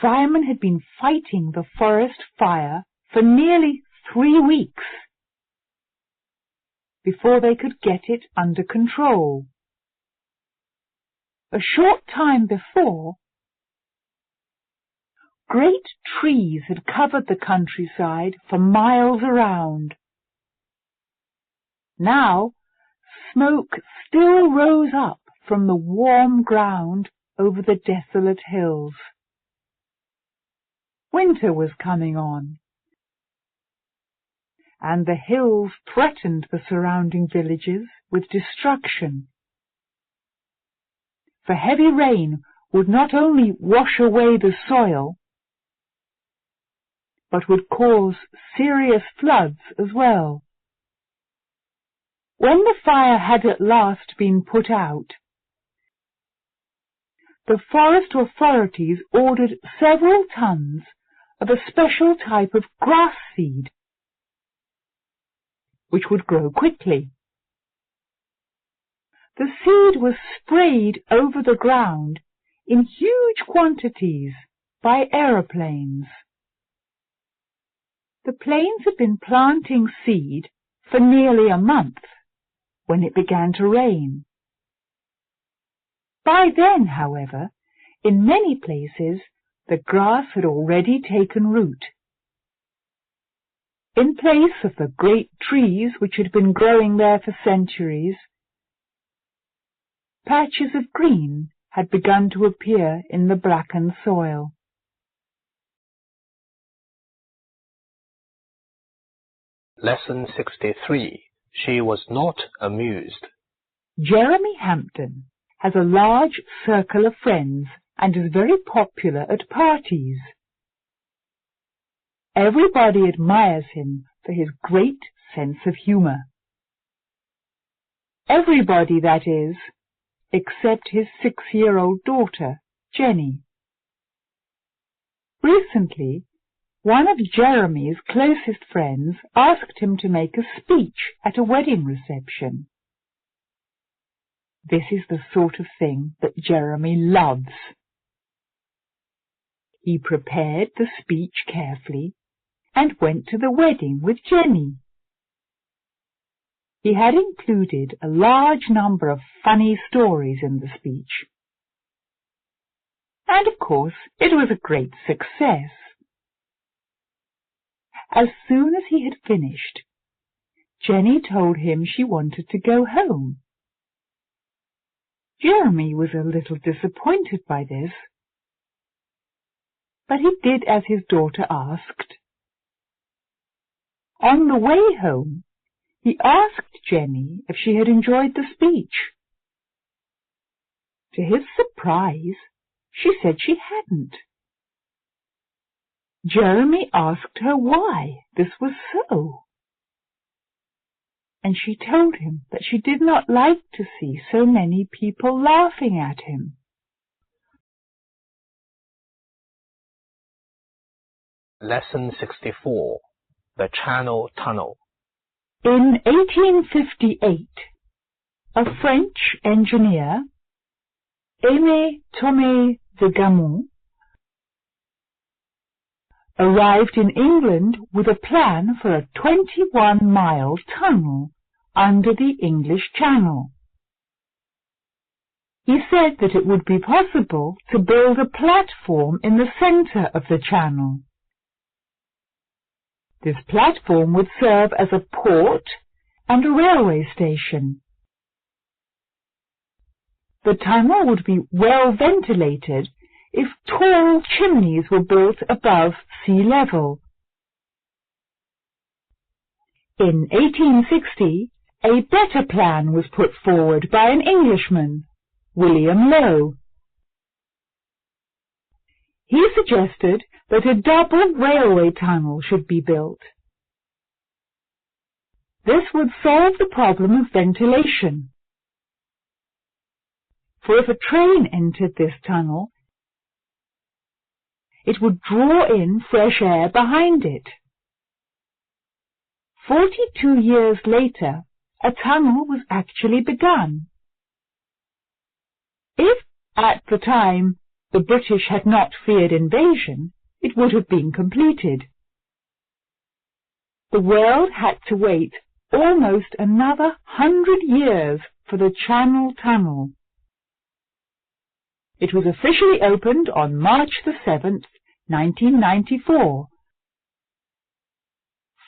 Firemen had been fighting the forest fire for nearly 3 weeks before they could get it under control. A short time before, great trees had covered the countryside for miles around. Now, smoke still rose up from the warm ground over the desolate hills. Winter was coming on, and the hills threatened the surrounding villages with destruction. For heavy rain would not only wash away the soil, but would cause serious floods as well. When the fire had at last been put out, the forest authorities ordered several tons of a special type of grass seed, which would grow quickly. The seed was sprayed over the ground in huge quantities by aeroplanes. The planes had been planting seed for nearly a month when it began to rain. By then, however, in many places the grass had already taken root. In place of the great trees which had been growing there for centuries, patches of green had begun to appear in the blackened soil. Lesson 63. She was not amused. Jeremy Hampden has a large circle of friends and is very popular at parties. Everybody admires him for his great sense of humour. Everybody, that is, except his 6-year-old daughter, Jenny. Recently, one of Jeremy's closest friends asked him to make a speech at a wedding reception. This is the sort of thing that Jeremy loves. He prepared the speech carefully and went to the wedding with Jenny. He had included a large number of funny stories in the speech. And of course, it was a great success. As soon as he had finished, Jenny told him she wanted to go home. Jeremy was a little disappointed by this, but he did as his daughter asked. On the way home, he asked Jenny if she had enjoyed the speech. To his surprise, she said she hadn't. Jeremy asked her why this was so, and she told him that she did not like to see so many people laughing at him. Lesson 64. The Channel Tunnel. In 1858, a French engineer, Aimé Thomas de Gamon, arrived in England with a plan for a 21-mile tunnel under the English Channel. He said that it would be possible to build a platform in the centre of the channel. This platform would serve as a port and a railway station. The tunnel would be well ventilated if tall chimneys were built above sea level. In 1860, a better plan was put forward by an Englishman, William Lowe. He suggested that a double railway tunnel should be built. This would solve the problem of ventilation. For if a train entered this tunnel, it would draw in fresh air behind it. 42 years later, a tunnel was actually begun. If, at the time, the British had not feared invasion, it would have been completed. The world had to wait almost another 100 years for the Channel Tunnel. It was officially opened on March the 7th, 1994,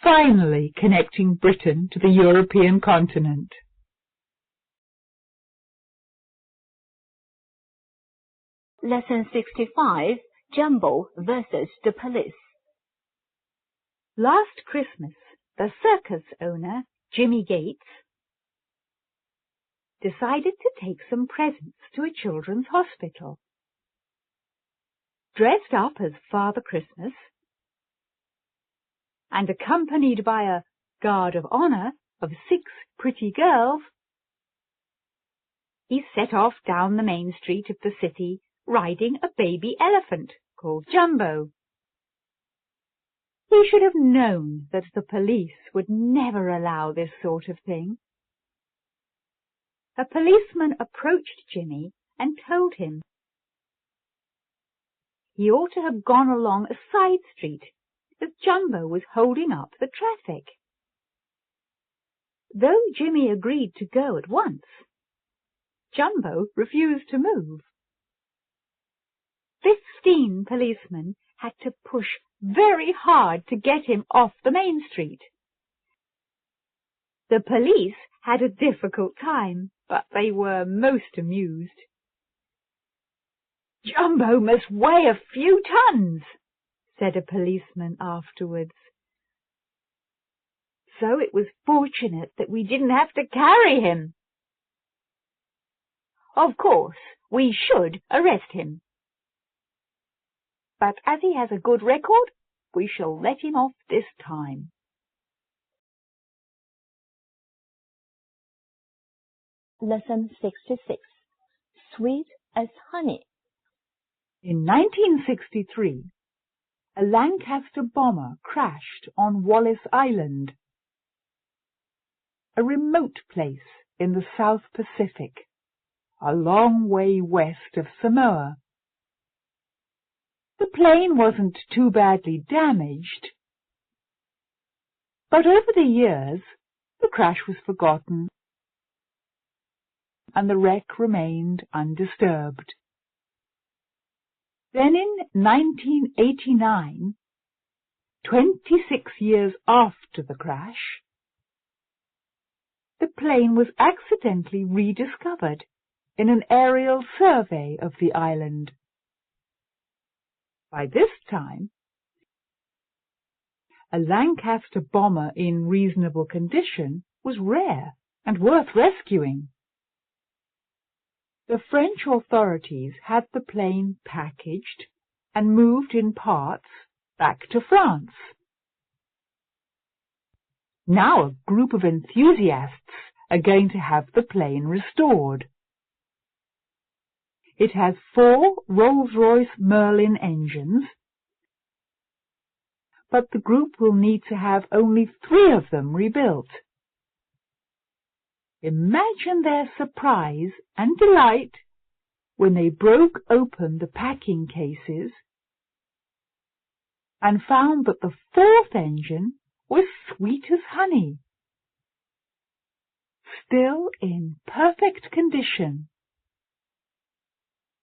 finally connecting Britain to the European continent. Lesson 65, Jumbo versus the Police. Last Christmas, the circus owner, Jimmy Gates, decided to take some presents to a children's hospital. Dressed up as Father Christmas and accompanied by a guard of honor of 6 pretty girls, he set off down the main street of the city riding a baby elephant called Jumbo. He should have known that the police would never allow this sort of thing. A policeman approached Jimmy and told him he ought to have gone along a side street, as Jumbo was holding up the traffic. Though Jimmy agreed to go at once, Jumbo refused to move. 15 policemen had to push very hard to get him off the main street. The police had a difficult time, but they were most amused. "Jumbo must weigh a few tons," said a policeman afterwards. "So it was fortunate that we didn't have to carry him. Of course, we should arrest him. But as he has a good record, we shall let him off this time." Lesson 66. Sweet as honey. In 1963, a Lancaster bomber crashed on Wallis Island, a remote place in the South Pacific, a long way west of Samoa. The plane wasn't too badly damaged, but over the years the crash was forgotten and the wreck remained undisturbed. Then in 1989, 26 years after the crash, the plane was accidentally rediscovered in an aerial survey of the island. By this time, a Lancaster bomber in reasonable condition was rare and worth rescuing. The French authorities had the plane packaged and moved in parts back to France. Now a group of enthusiasts are going to have the plane restored. It has 4 Rolls-Royce Merlin engines, but the group will need to have only 3 of them rebuilt. Imagine their surprise and delight when they broke open the packing cases and found that the 4th engine was sweet as honey, still in perfect condition.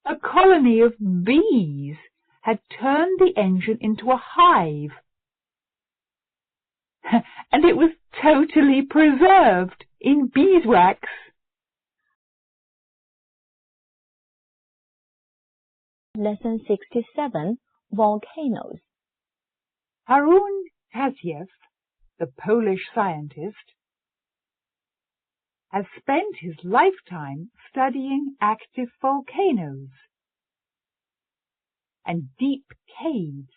A colony of bees had turned the engine into a hive, and it was totally preserved in beeswax. Lesson 67. Volcanoes. Harun Kaziev, the Polish scientist, has spent his lifetime studying active volcanoes and deep caves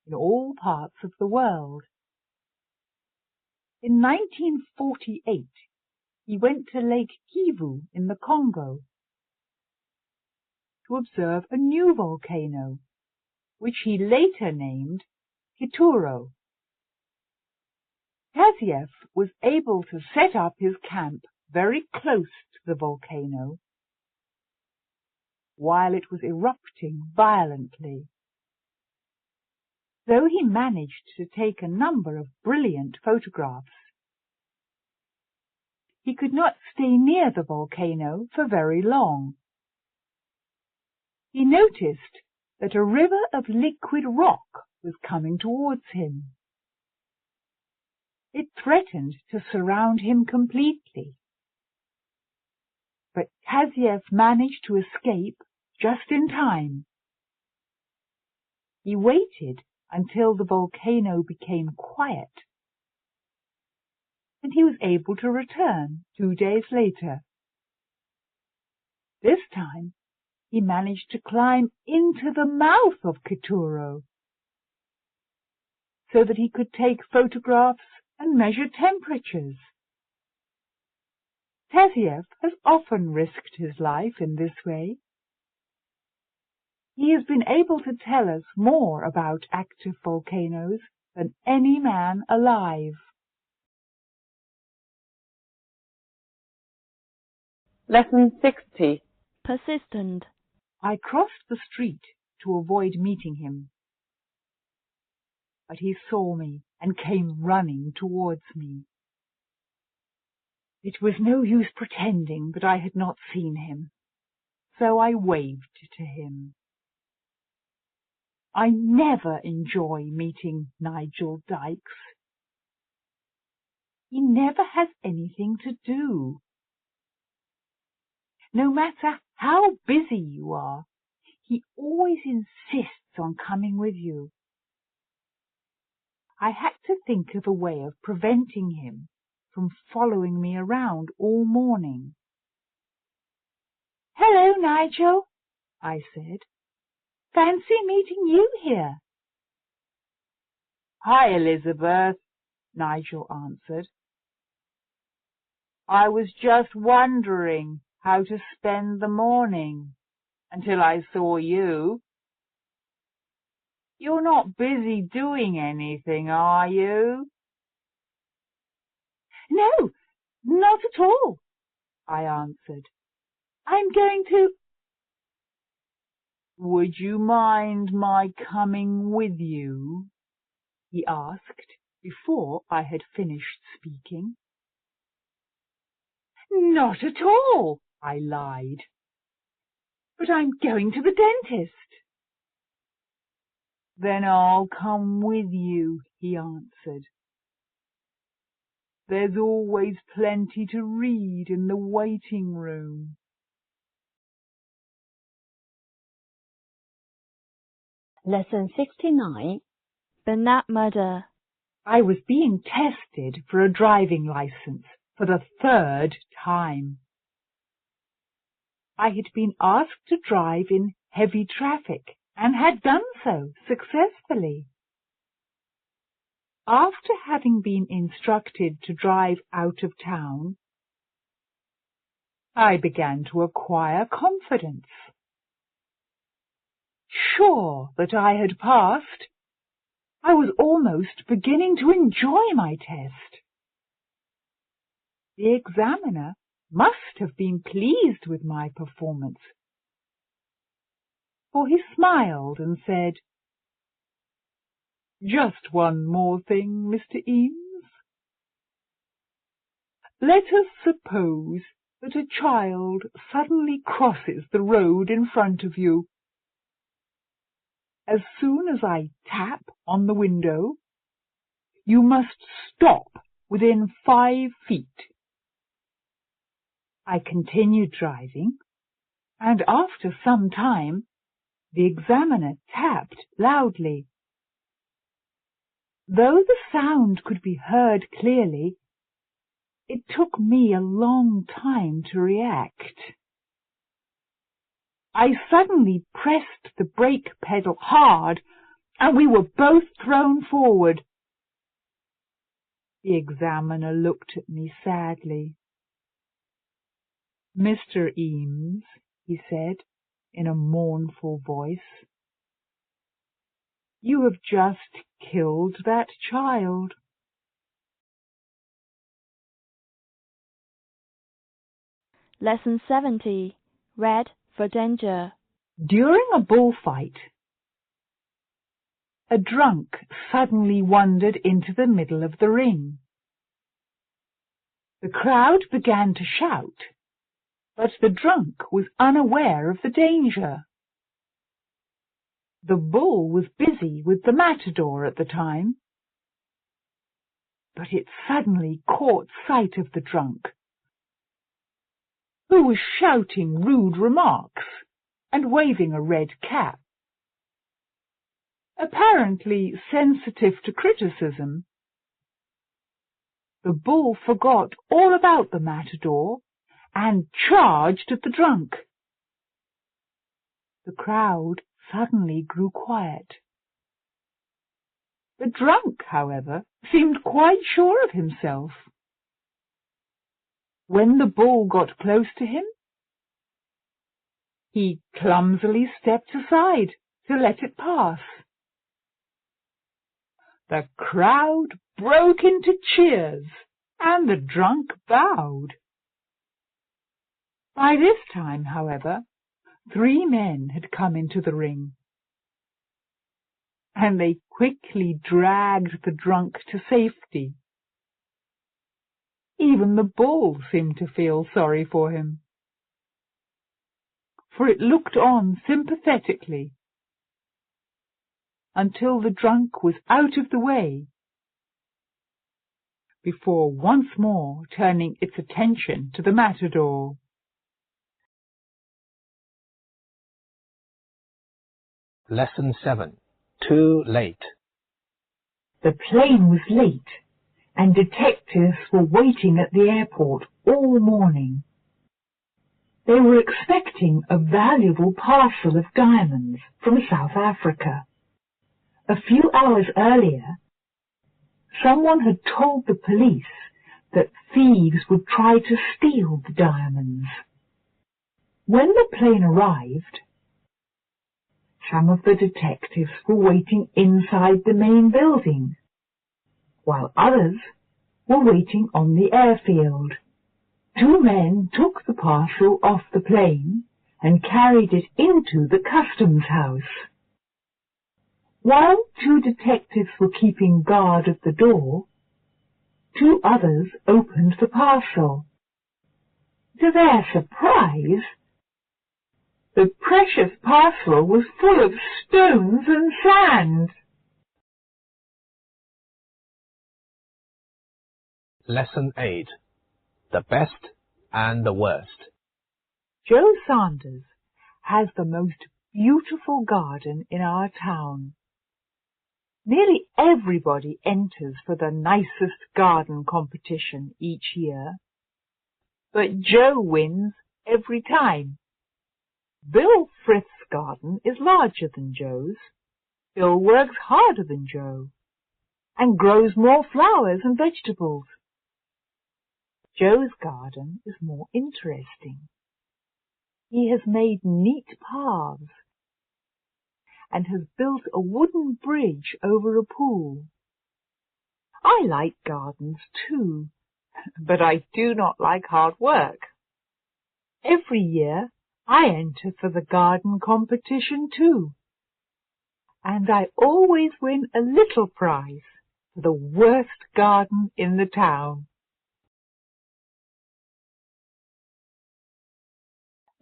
in all parts of the world. In 1948, he went to Lake Kivu in the Congo to observe a new volcano, which he later named Kituro. Kaziev was able to set up his camp very close to the volcano while it was erupting violently. Though he managed to take a number of brilliant photographs, he could not stay near the volcano for very long. He noticed that a river of liquid rock was coming towards him. It threatened to surround him completely. But Kaziev managed to escape just in time. He waited until the volcano became quiet, and he was able to return 2 days later. This time, he managed to climb into the mouth of Kituro, so that he could take photographs and measure temperatures. Teziev has often risked his life in this way. He has been able to tell us more about active volcanoes than any man alive. Lesson 60. Persistent. I crossed the street to avoid meeting him, but he saw me and came running towards me. It was no use pretending that I had not seen him, so I waved to him. I never enjoy meeting Nigel Dykes. He never has anything to do. No matter how busy you are, he always insists on coming with you. I had to think of a way of preventing him from following me around all morning. "Hello, Nigel," I said. "Fancy meeting you here." "Hi, Elizabeth," Nigel answered. "I was just wondering how to spend the morning until I saw you. You're not busy doing anything, are you?" "No, not at all," I answered. "I'm going to—" "Would you mind my coming with you?" he asked before I had finished speaking. "Not at all," I lied. "But I'm going to the dentist." "Then I'll come with you," he answered. "There's always plenty to read in the waiting room." Lesson 69. Banat murder. I was being tested for a driving license for the 3rd time. I had been asked to drive in heavy traffic and had done so successfully. After having been instructed to drive out of town, I began to acquire confidence. Sure that I had passed, I was almost beginning to enjoy my test. The examiner must have been pleased with my performance, for he smiled and said, "Just one more thing, Mr. Eames. Let us suppose that a child suddenly crosses the road in front of you. As soon as I tap on the window, you must stop within 5 feet." I continued driving, and after some time, the examiner tapped loudly. Though the sound could be heard clearly, it took me a long time to react. I suddenly pressed the brake pedal hard, and we were both thrown forward. The examiner looked at me sadly. "Mr. Eames," he said in a mournful voice, "you have just killed that child." Lesson 70. Red for danger. During a bullfight, a drunk suddenly wandered into the middle of the ring. The crowd began to shout, but the drunk was unaware of the danger. The bull was busy with the matador at the time, but it suddenly caught sight of the drunk, who was shouting rude remarks and waving a red cap. Apparently sensitive to criticism, the bull forgot all about the matador and charged at the drunk. The crowd suddenly grew quiet. The drunk, however, seemed quite sure of himself. When the bull got close to him, he clumsily stepped aside to let it pass. The crowd broke into cheers, and the drunk bowed. By this time, however, 3 men had come into the ring, and they quickly dragged the drunk to safety. Even the bull seemed to feel sorry for him, for it looked on sympathetically until the drunk was out of the way, before once more turning its attention to the matador. Lesson 7. Too late. The plane was late, and detectives were waiting at the airport all morning. They were expecting a valuable parcel of diamonds from South Africa. A few hours earlier, someone had told the police that thieves would try to steal the diamonds. When the plane arrived, some of the detectives were waiting inside the main building, while others were waiting on the airfield. 2 men took the parcel off the plane and carried it into the customs house. While 2 detectives were keeping guard at the door, 2 others opened the parcel. To their surprise, the precious parcel was full of stones and sand. Lesson 8. The best and the worst. Joe Sanders has the most beautiful garden in our town. Nearly everybody enters for the nicest garden competition each year, but Joe wins every time. Bill Frith's garden is larger than Joe's. Bill works harder than Joe and grows more flowers and vegetables. Joe's garden is more interesting. He has made neat paths and has built a wooden bridge over a pool. I like gardens too, but I do not like hard work. Every year I enter for the garden competition too, and I always win a little prize for the worst garden in the town.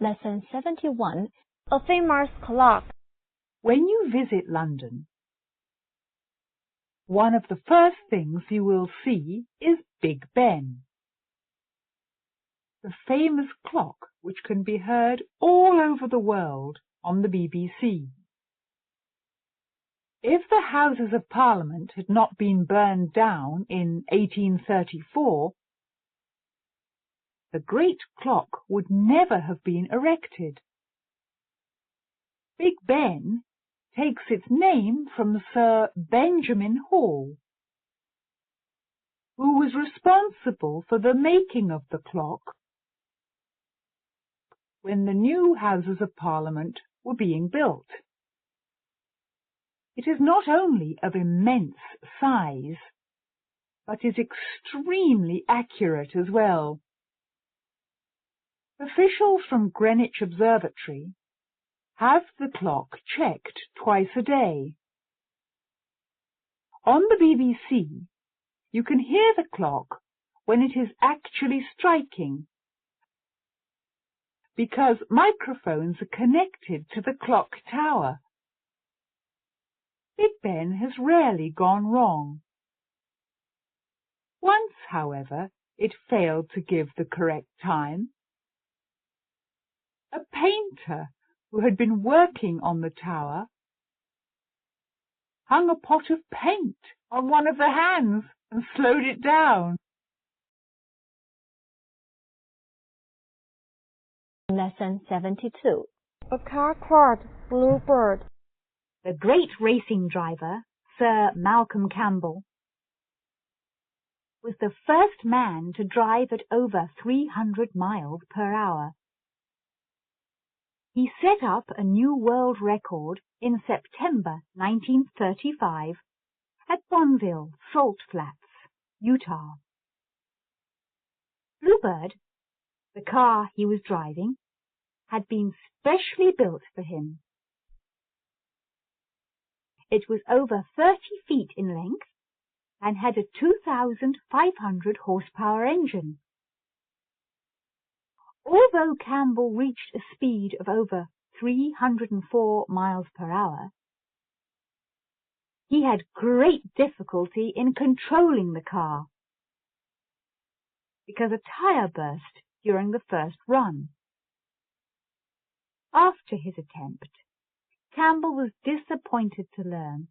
Lesson 71. A famous clock. When you visit London, one of the first things you will see is Big Ben, the famous clock which can be heard all over the world on the BBC. If the Houses of Parliament had not been burned down in 1834, the great clock would never have been erected. Big Ben takes its name from Sir Benjamin Hall, who was responsible for the making of the clock when the new Houses of Parliament were being built. It is not only of immense size, but is extremely accurate as well. Officials from Greenwich Observatory have the clock checked twice a day. On the BBC, you can hear the clock when it is actually striking, because microphones are connected to the clock tower. Big Ben has rarely gone wrong. Once, however, it failed to give the correct time. A painter who had been working on the tower hung a pot of paint on one of the hands and slowed it down. Lesson 72. A car called Bluebird. The great racing driver, Sir Malcolm Campbell, was the first man to drive at over 300 miles per hour. He set up a new world record in September 1935 at Bonneville Salt Flats, Utah. Bluebird, the car he was driving, had been specially built for him. It was over 30 feet in length and had a 2,500 horsepower engine. Although Campbell reached a speed of over 304 miles per hour, he had great difficulty in controlling the car because a tire burst during the first run. After his attempt, Campbell was disappointed to learn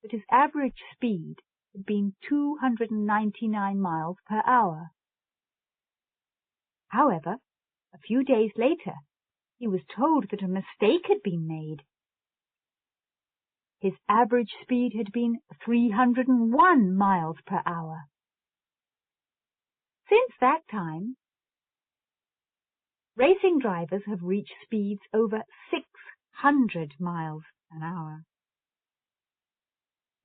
that his average speed had been 299 miles per hour. However, a few days later, he was told that a mistake had been made. His average speed had been 301 miles per hour. Since that time, racing drivers have reached speeds over 600 miles an hour.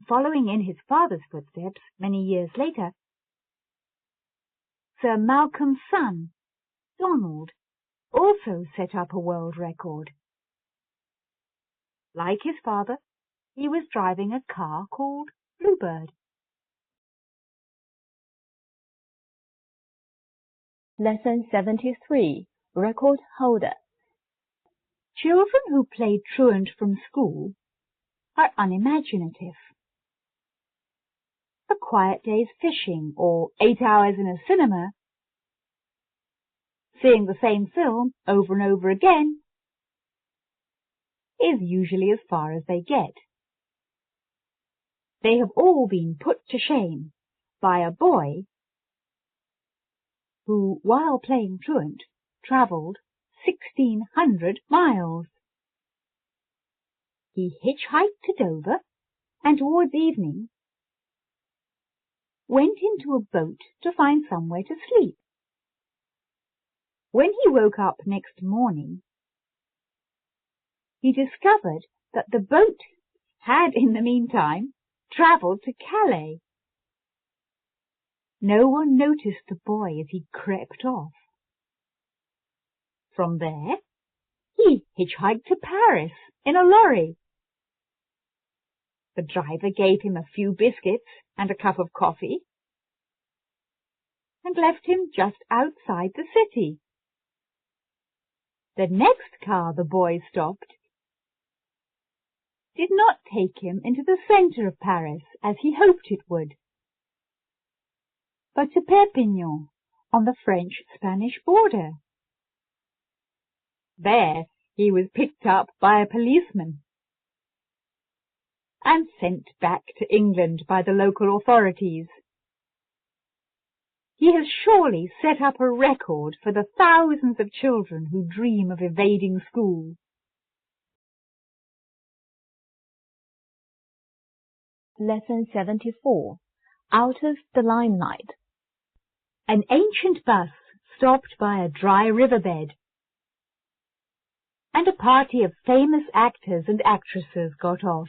Following in his father's footsteps many years later, Sir Malcolm's son, Donald, also set up a world record. Like his father, he was driving a car called Bluebird. Lesson 73, Record Holder. Children who play truant from school are unimaginative. A quiet day's fishing or 8 hours in a cinema, seeing the same film over and over again, is usually as far as they get. They have all been put to shame by a boy who, while playing truant, travelled 1,600 miles. He hitchhiked to Dover and towards evening went into a boat to find somewhere to sleep. When he woke up next morning, he discovered that the boat had in the meantime travelled to Calais. No one noticed the boy as he crept off. From there, he hitchhiked to Paris in a lorry. The driver gave him a few biscuits and a cup of coffee and left him just outside the city. The next car the boy stopped did not take him into the centre of Paris as he hoped it would, but to Perpignan on the French-Spanish border. There he was picked up by a policeman and sent back to England by the local authorities. He has surely set up a record for the thousands of children who dream of evading school. Lesson 74, Out of the Limelight. An ancient bus stopped by a dry riverbed, and a party of famous actors and actresses got off.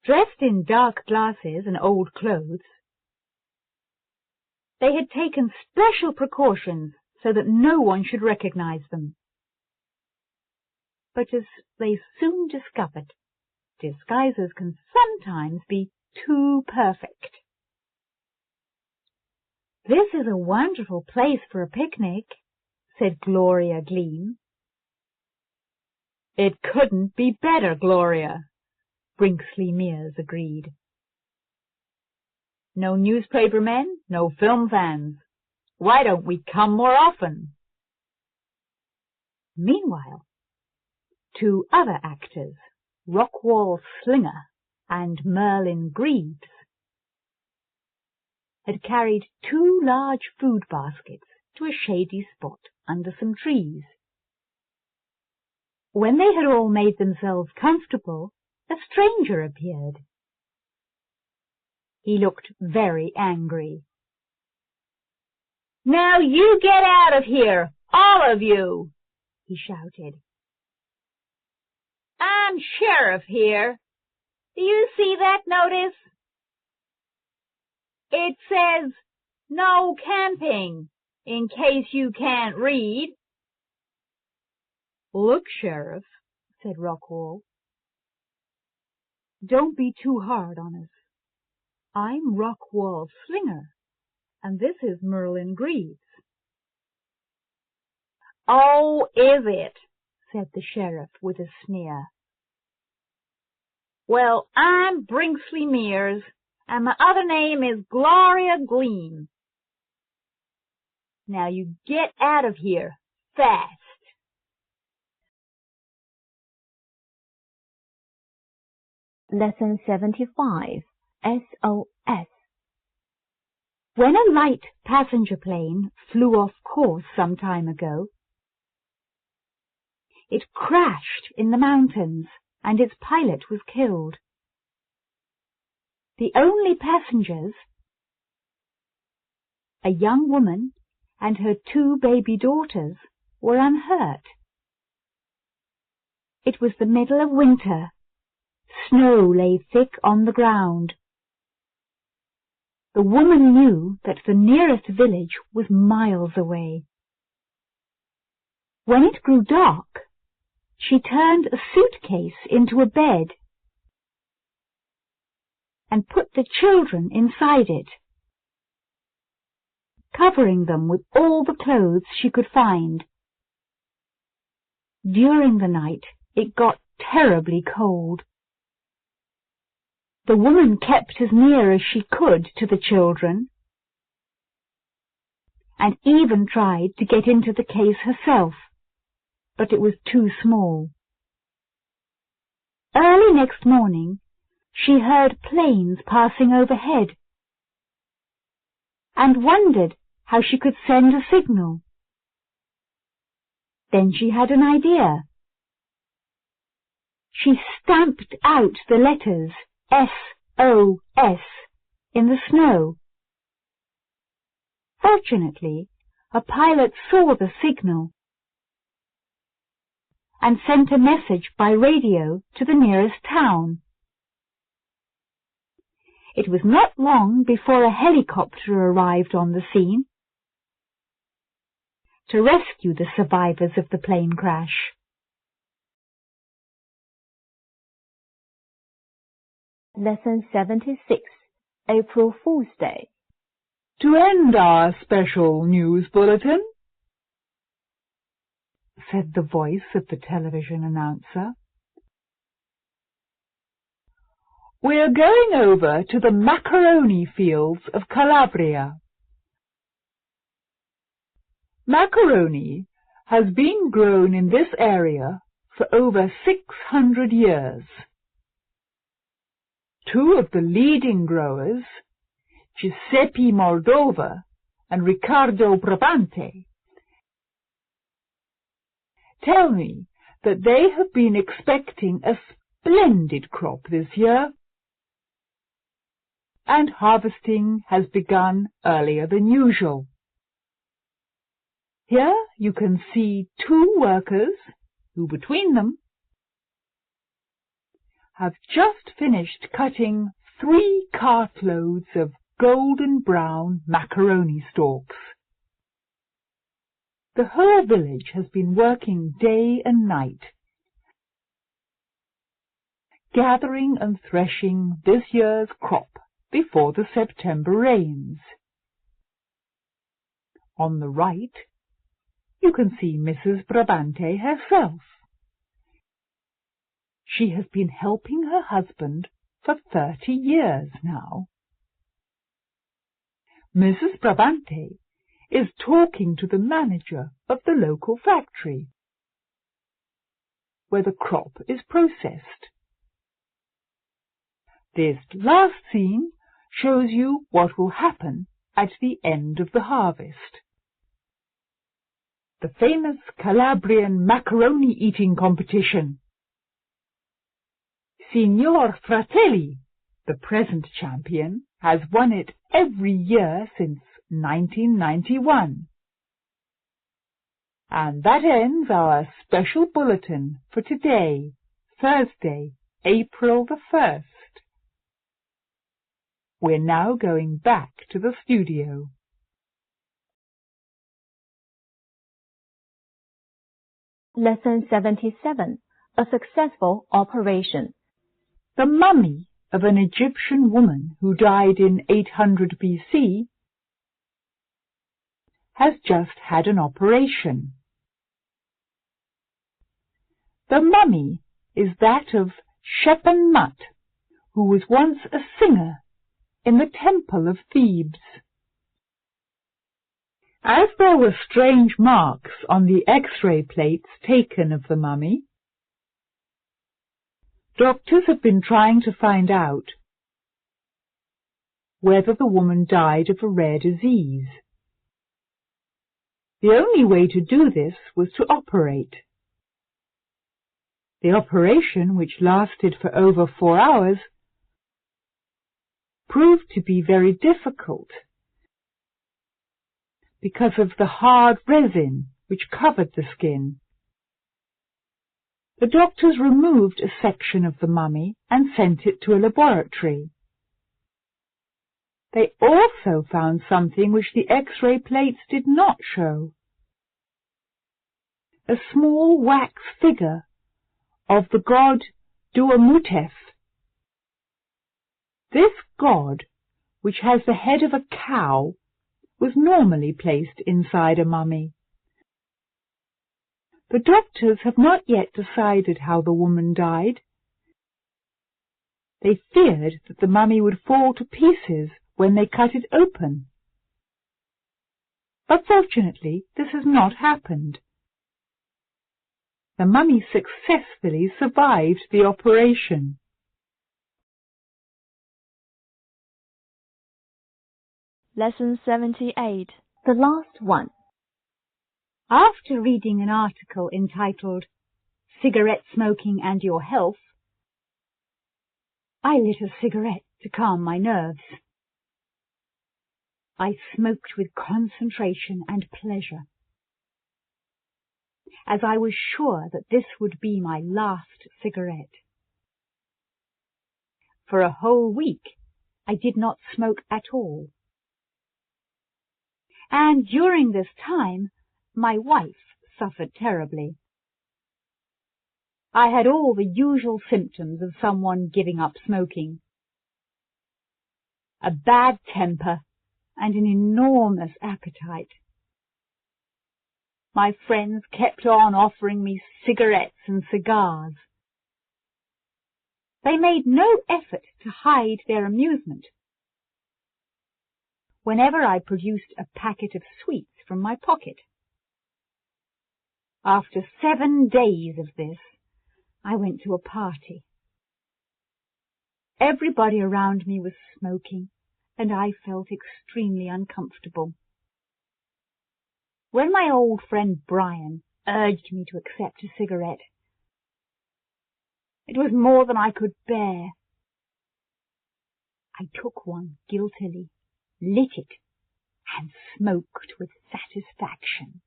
Dressed in dark glasses and old clothes, they had taken special precautions so that no one should recognize them. But as they soon discovered, disguises can sometimes be too perfect. "This is a wonderful place for a picnic," said Gloria Gleam. "It couldn't be better, Gloria," Brinkley Mears agreed. "No newspaper men, no film fans. Why don't we come more often?" Meanwhile, two other actors, Rockwall Slinger and Merlin Greaves, had carried 2 large food baskets to a shady spot under some trees. When they had all made themselves comfortable, a stranger appeared. He looked very angry. "Now you get out of here, all of you," he shouted. "I'm sheriff here. Do you see that notice? It says, 'No camping,' in case you can't read." "Look, Sheriff," said Rockwall. "Don't be too hard on us. I'm Rockwall Slinger, and this is Merlin Greaves." "Oh, is it?" said the sheriff with a sneer. "Well, I'm Brinkley Mears, and my other name is Gloria Gleam. Now you get out of here, fast." Lesson 75, SOS. When a light passenger plane flew off course some time ago, it crashed in the mountains and its pilot was killed. The only passengers, a young woman and her 2 baby daughters, were unhurt. It was the middle of winter. Snow lay thick on the ground. The woman knew that the nearest village was miles away. When it grew dark, she turned a suitcase into a bed and put the children inside it, covering them with all the clothes she could find. During the night, it got terribly cold. The woman kept as near as she could to the children, and even tried to get into the case herself, but it was too small. Early next morning, she heard planes passing overhead, and wondered how she could send a signal. Then she had an idea. She stamped out the letters SOS in the snow. Fortunately, a pilot saw the signal and sent a message by radio to the nearest town. It was not long before a helicopter arrived on the scene to rescue the survivors of the plane crash. Lesson 76, April Fool's Day. "To end our special news bulletin," said the voice of the television announcer, "we're going over to the macaroni fields of Calabria. Macaroni has been grown in this area for over 600 years. 2 of the leading growers, Giuseppe Moldova and Riccardo Brabante, tell me that they have been expecting a splendid crop this year, and harvesting has begun earlier than usual. Here you can see 2 workers who, between them, have just finished cutting 3 cartloads of golden brown macaroni stalks. The whole village has been working day and night, gathering and threshing this year's crop before the September rains. On the right, you can see Mrs. Brabante herself. She has been helping her husband for 30 years now. Mrs. Brabante is talking to the manager of the local factory, where the crop is processed. This last scene shows you what will happen at the end of the harvest. The famous Calabrian macaroni eating competition. Signor Fratelli, the present champion, has won it every year since 1991. And that ends our special bulletin for today, Thursday, April the 1st. We're now going back to the studio. Lesson 77. A successful operation. The mummy of an Egyptian woman who died in 800 BC has just had an operation. The mummy is that of Shep-en-Mut, who was once a singer in the temple of Thebes. As there were strange marks on the X-ray plates taken of the mummy, doctors have been trying to find out whether the woman died of a rare disease. The only way to do this was to operate. The operation, which lasted for over 4 hours, proved to be very difficult because of the hard resin which covered the skin. The doctors removed a section of the mummy and sent it to a laboratory. They also found something which the X-ray plates did not show. A small wax figure of the god Duamutef. This god, which has the head of a cow, was normally placed inside a mummy. The doctors have not yet decided how the woman died. They feared that the mummy would fall to pieces when they cut it open. But fortunately, this has not happened. The mummy successfully survived the operation. Lesson 78. The last one. After reading an article entitled Cigarette Smoking and Your Health, I lit a cigarette to calm my nerves. I smoked with concentration and pleasure, as I was sure that this would be my last cigarette. For a whole week, I did not smoke at all. And during this time, my wife suffered terribly. I had all the usual symptoms of someone giving up smoking. A bad temper and an enormous appetite. My friends kept on offering me cigarettes and cigars. They made no effort to hide their amusement. Whenever I produced a packet of sweets from my pocket. After 7 days of this, I went to a party. Everybody around me was smoking, and I felt extremely uncomfortable. When my old friend Brian urged me to accept a cigarette, it was more than I could bear. I took one guiltily, lit it, and smoked with satisfaction.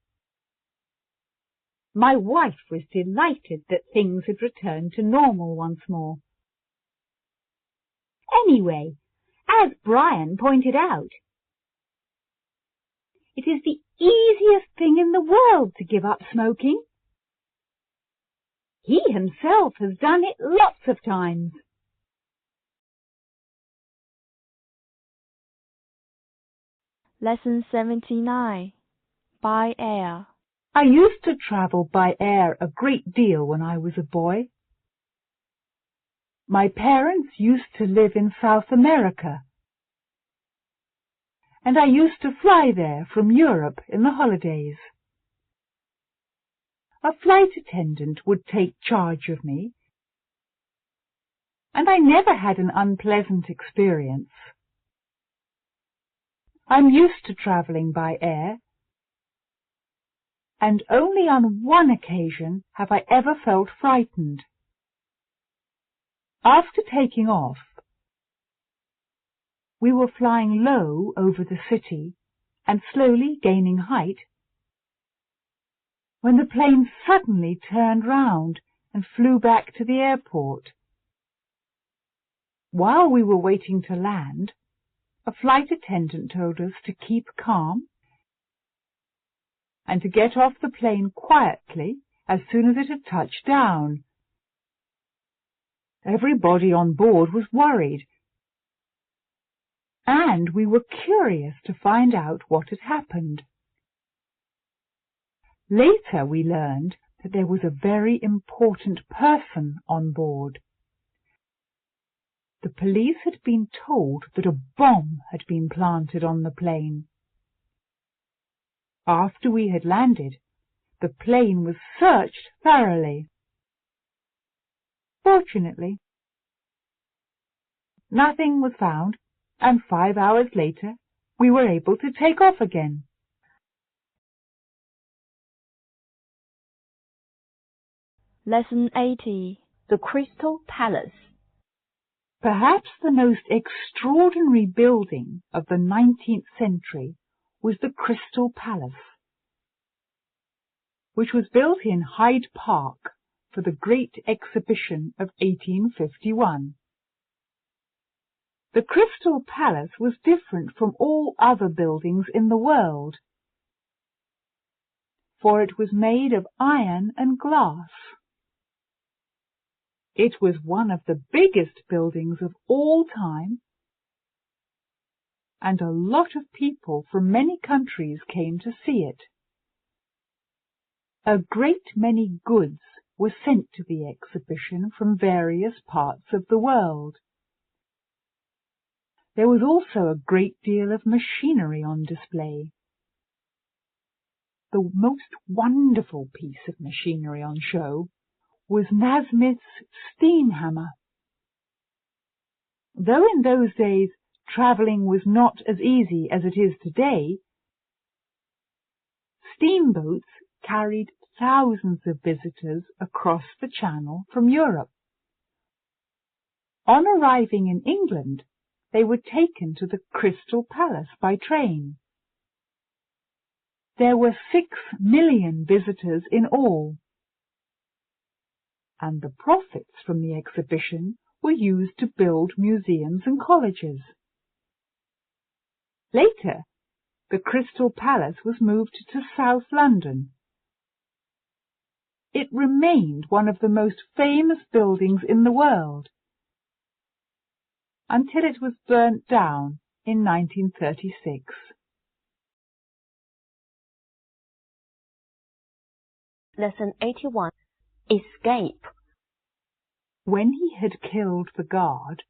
My wife was delighted that things had returned to normal once more. Anyway, as Brian pointed out, it is the easiest thing in the world to give up smoking. He himself has done it lots of times. Lesson 79. By air. I used to travel by air a great deal when I was a boy. My parents used to live in South America, and I used to fly there from Europe in the holidays. A flight attendant would take charge of me, and I never had an unpleasant experience. I'm used to travelling by air, and only on one occasion have I ever felt frightened. After taking off, We were flying low over the city and slowly gaining height when the plane suddenly turned round and flew back to the airport. While we were waiting to land, a flight attendant told us to keep calm and to get off the plane quietly as soon as it had touched down. Everybody on board was worried, and we were curious to find out what had happened. Later we learned that there was a very important person on board. The police had been told that a bomb had been planted on the plane. After we had landed, the plane was searched thoroughly. Fortunately, nothing was found, and 5 hours later we were able to take off again. Lesson 80. The Crystal Palace. Perhaps the most extraordinary building of the 19th century was the Crystal Palace, which was built in Hyde Park for the Great Exhibition of 1851. The Crystal Palace was different from all other buildings in the world, for it was made of iron and glass. It was one of the biggest buildings of all time, and a lot of people from many countries came to see it. A great many goods were sent to the exhibition from various parts of the world. There was also a great deal of machinery on display. The most wonderful piece of machinery on show was Nasmyth's steam hammer. Though in those days travelling was not as easy as it is today, steamboats carried thousands of visitors across the Channel from Europe. On arriving in England, they were taken to the Crystal Palace by train. There were 6 million visitors in all, and the profits from the exhibition were used to build museums and colleges. Later, the Crystal Palace was moved to South London. It remained one of the most famous buildings in the world until it was burnt down in 1936. Lesson 81. Escape. When he had killed the guard,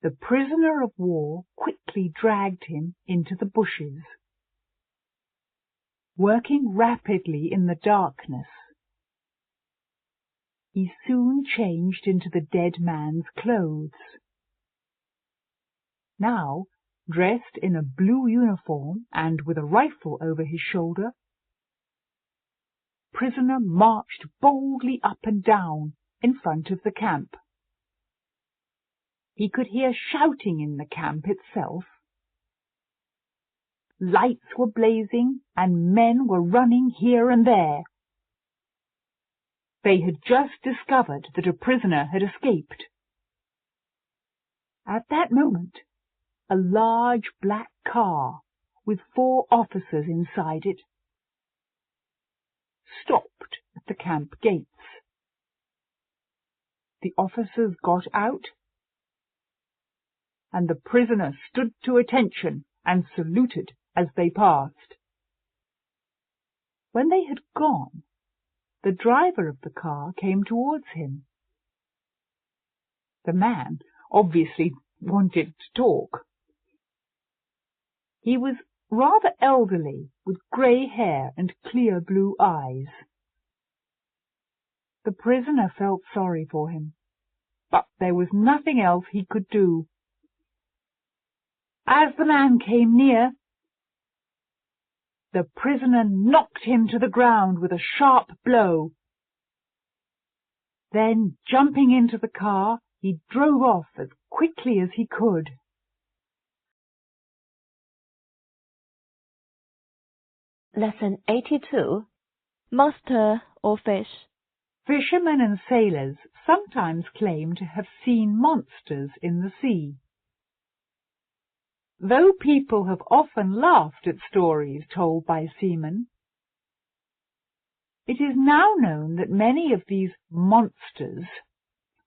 the prisoner of war quickly dragged him into the bushes. Working rapidly in the darkness, he soon changed into the dead man's clothes. Now, dressed in a blue uniform and with a rifle over his shoulder, prisoner marched boldly up and down in front of the camp. He could hear shouting in the camp itself. Lights were blazing and men were running here and there. They had just discovered that a prisoner had escaped. At that moment, a large black car with 4 officers inside it stopped at the camp gates. The officers got out, and the prisoner stood to attention and saluted as they passed. When they had gone, the driver of the car came towards him. The man obviously wanted to talk. He was rather elderly, with grey hair and clear blue eyes. The prisoner felt sorry for him, but there was nothing else he could do. As the man came near, the prisoner knocked him to the ground with a sharp blow. Then, jumping into the car, he drove off as quickly as he could. Lesson 82. Monster or fish. Fishermen and sailors sometimes claim to have seen monsters in the sea. Though people have often laughed at stories told by seamen, it is now known that many of these monsters,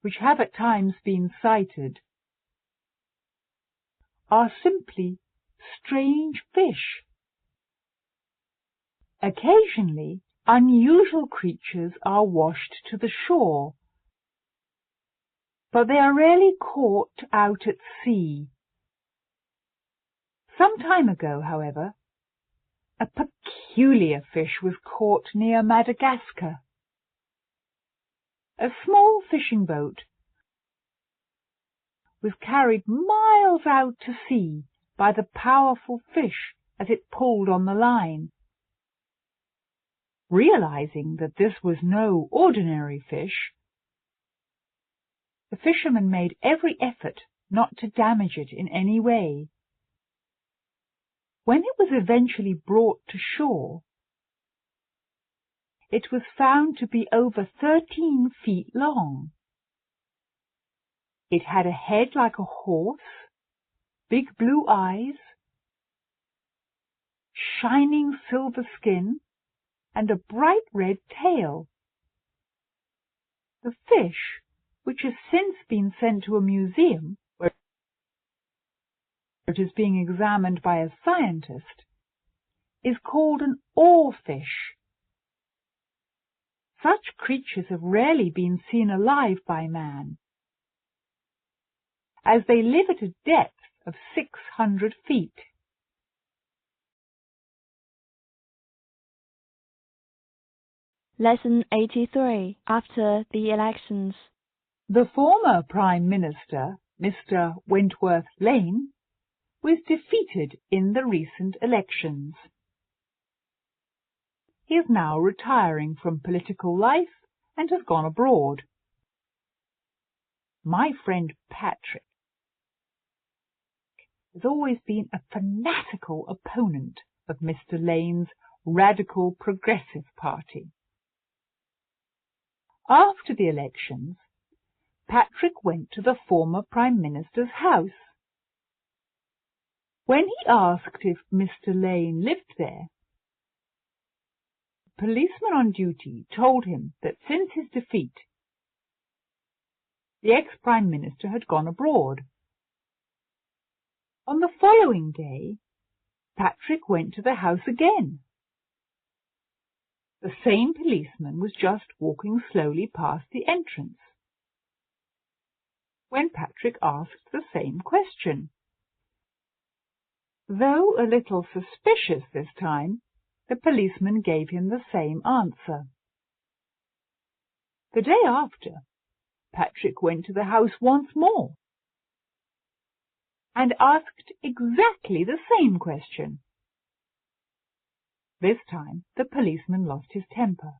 which have at times been sighted, are simply strange fish. Occasionally, unusual creatures are washed to the shore, but they are rarely caught out at sea. Some time ago, however, a peculiar fish was caught near Madagascar. A small fishing boat was carried miles out to sea by the powerful fish as it pulled on the line. Realizing that this was no ordinary fish, the fishermen made every effort not to damage it in any way. When it was eventually brought to shore, it was found to be over 13 feet long. It had a head like a horse, big blue eyes, shining silver skin, and a bright red tail. The fish, which has since been sent to a museum where it is being examined by a scientist, is called an oarfish. Such creatures have rarely been seen alive by man, as they live at a depth of 600 feet. Lesson 83. After the elections. The former Prime Minister, Mr. Wentworth Lane, was defeated in the recent elections. He is now retiring from political life and has gone abroad. My friend Patrick has always been a fanatical opponent of Mr. Lane's Radical Progressive Party. After the elections, Patrick went to the former Prime Minister's house. When he asked if Mr. Lane lived there, the policeman on duty told him that since his defeat, the ex-Prime Minister had gone abroad. On the following day, Patrick went to the house again. The same policeman was just walking slowly past the entrance when Patrick asked the same question. Though a little suspicious this time, the policeman gave him the same answer. The day after, Patrick went to the house once more and asked exactly the same question. This time, the policeman lost his temper.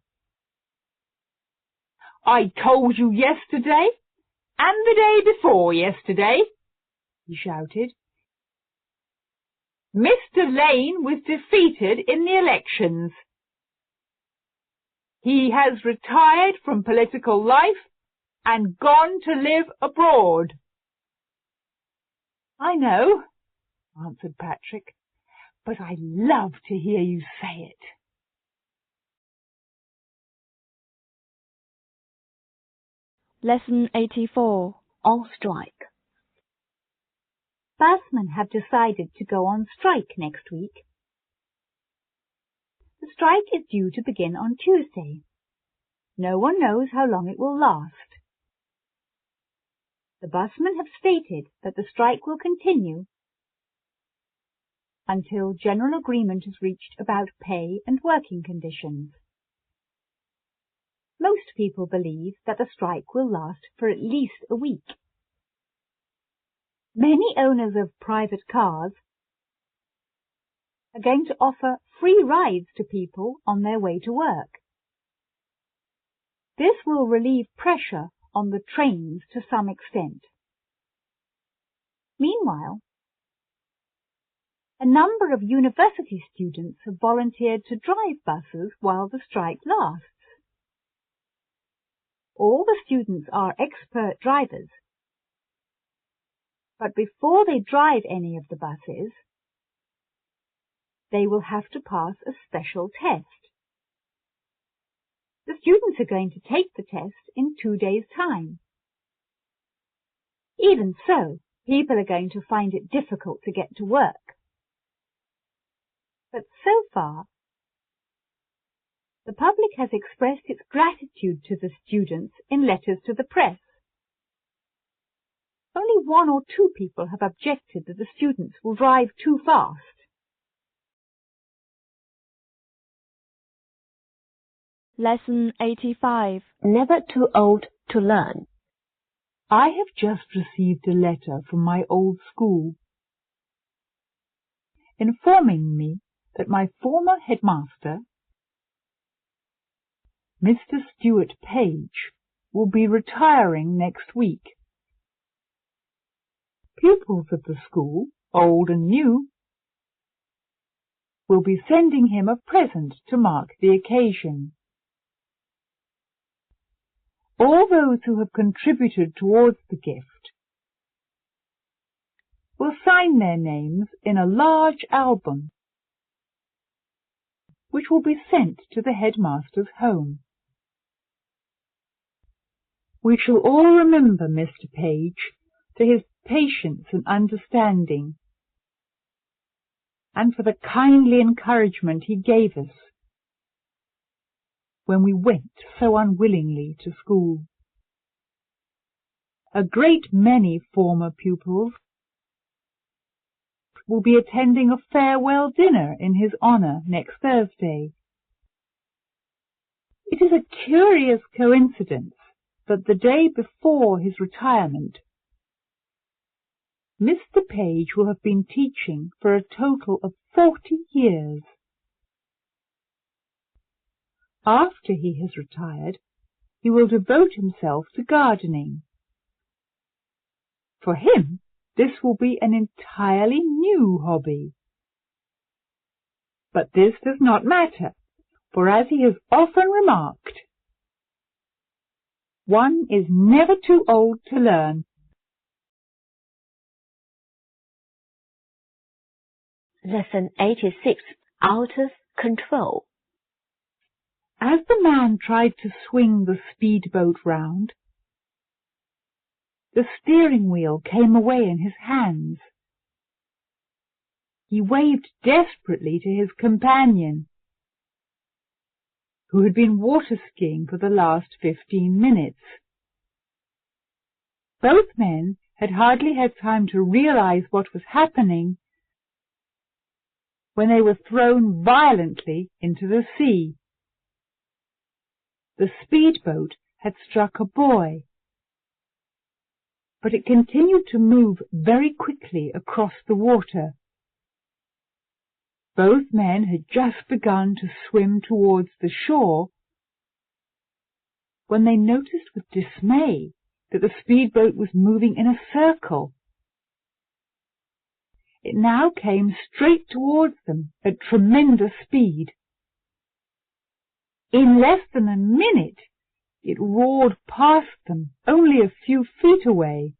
"I told you yesterday, and the day before yesterday," he shouted. "Mr. Lane was defeated in the elections. He has retired from political life and gone to live abroad." "I know," answered Patrick, "but I love to hear you say it." Lesson 84. On strike. Busmen have decided to go on strike next week. The strike is due to begin on Tuesday. No one knows how long it will last. The busmen have stated that the strike will continue until general agreement is reached about pay and working conditions. Most people believe that the strike will last for at least a week. Many owners of private cars are going to offer free rides to people on their way to work. This will relieve pressure on the trains to some extent. Meanwhile, a number of university students have volunteered to drive buses while the strike lasts. All the students are expert drivers, but before they drive any of the buses, they will have to pass a special test. The students are going to take the test in 2 days' time. Even so, people are going to find it difficult to get to work. But so far, the public has expressed its gratitude to the students in letters to the press. Only 1 or 2 people have objected that the students will drive too fast. Lesson 85. Never too old to learn. I have just received a letter from my old school, informing me that my former headmaster, Mr. Stuart Page, will be retiring next week. Pupils of the school, old and new, will be sending him a present to mark the occasion. All those who have contributed towards the gift will sign their names in a large album, which will be sent to the headmaster's home. We shall all remember Mr. Page for his patience and understanding, and for the kindly encouragement he gave us when we went so unwillingly to school. A great many former pupils will be attending a farewell dinner in his honour next Thursday. It is a curious coincidence that the day before his retirement, Mr. Page will have been teaching for a total of 40 years. After he has retired, he will devote himself to gardening. For him, this will be an entirely new hobby. But this does not matter, for as he has often remarked, one is never too old to learn. Lesson 86. Out of control. As the man tried to swing the speedboat round, the steering wheel came away in his hands. He waved desperately to his companion, who had been water skiing for the last 15 minutes. Both men had hardly had time to realize what was happening when they were thrown violently into the sea. The speedboat had struck a buoy, but it continued to move very quickly across the water. Both men had just begun to swim towards the shore when they noticed with dismay that the speedboat was moving in a circle. It now came straight towards them at tremendous speed. In less than a minute, it roared past them, only a few feet away.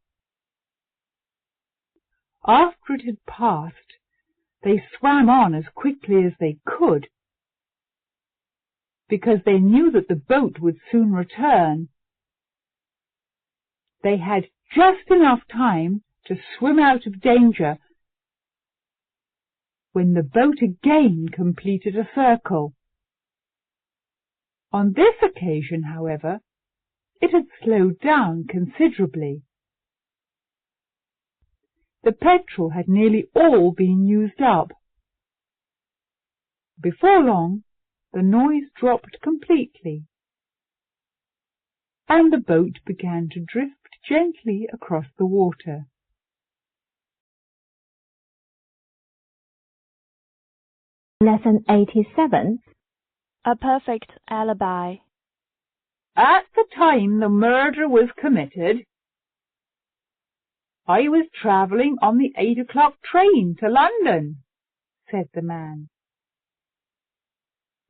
After it had passed, they swam on as quickly as they could, because they knew that the boat would soon return. They had just enough time to swim out of danger when the boat again completed a circle. On this occasion, however, it had slowed down considerably. The petrol had nearly all been used up. Before long, the noise dropped completely, and the boat began to drift gently across the water. Lesson 87. A perfect alibi. At the time the murder was committed, I was travelling on the 8 o'clock train to London, said the man.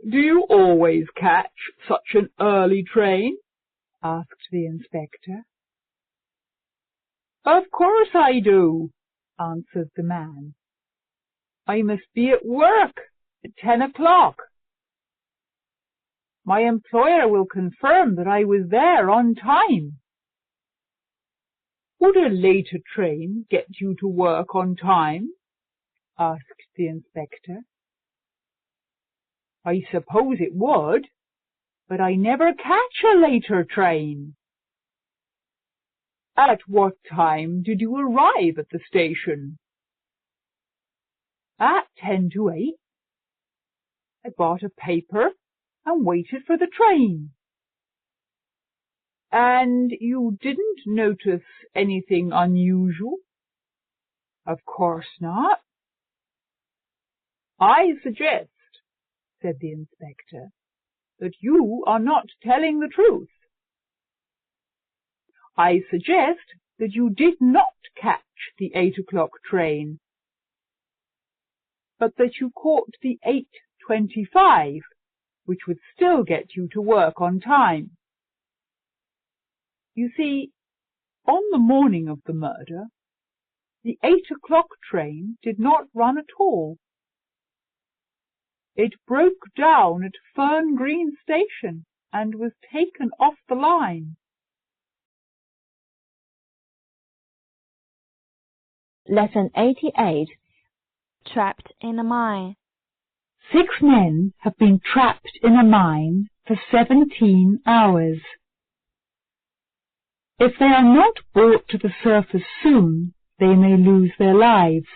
Do you always catch such an early train? Asked the inspector. Of course I do, answered the man. I must be at work at 10 o'clock. My employer will confirm that I was there on time. Would a later train get you to work on time? Asked the inspector. I suppose it would, but I never catch a later train. At what time did you arrive at the station? At 10 to 8. I bought a paper and waited for the train. And you didn't notice anything unusual? Of course not. I suggest, said the inspector, that you are not telling the truth. I suggest that you did not catch the 8 o'clock train, but that you caught the 8:25, which would still get you to work on time. You see, on the morning of the murder, the 8 o'clock train did not run at all. It broke down at Fern Green Station and was taken off the line. Lesson 88. Trapped in a mine. 6 men have been trapped in a mine for 17 hours. If they are not brought to the surface soon, they may lose their lives.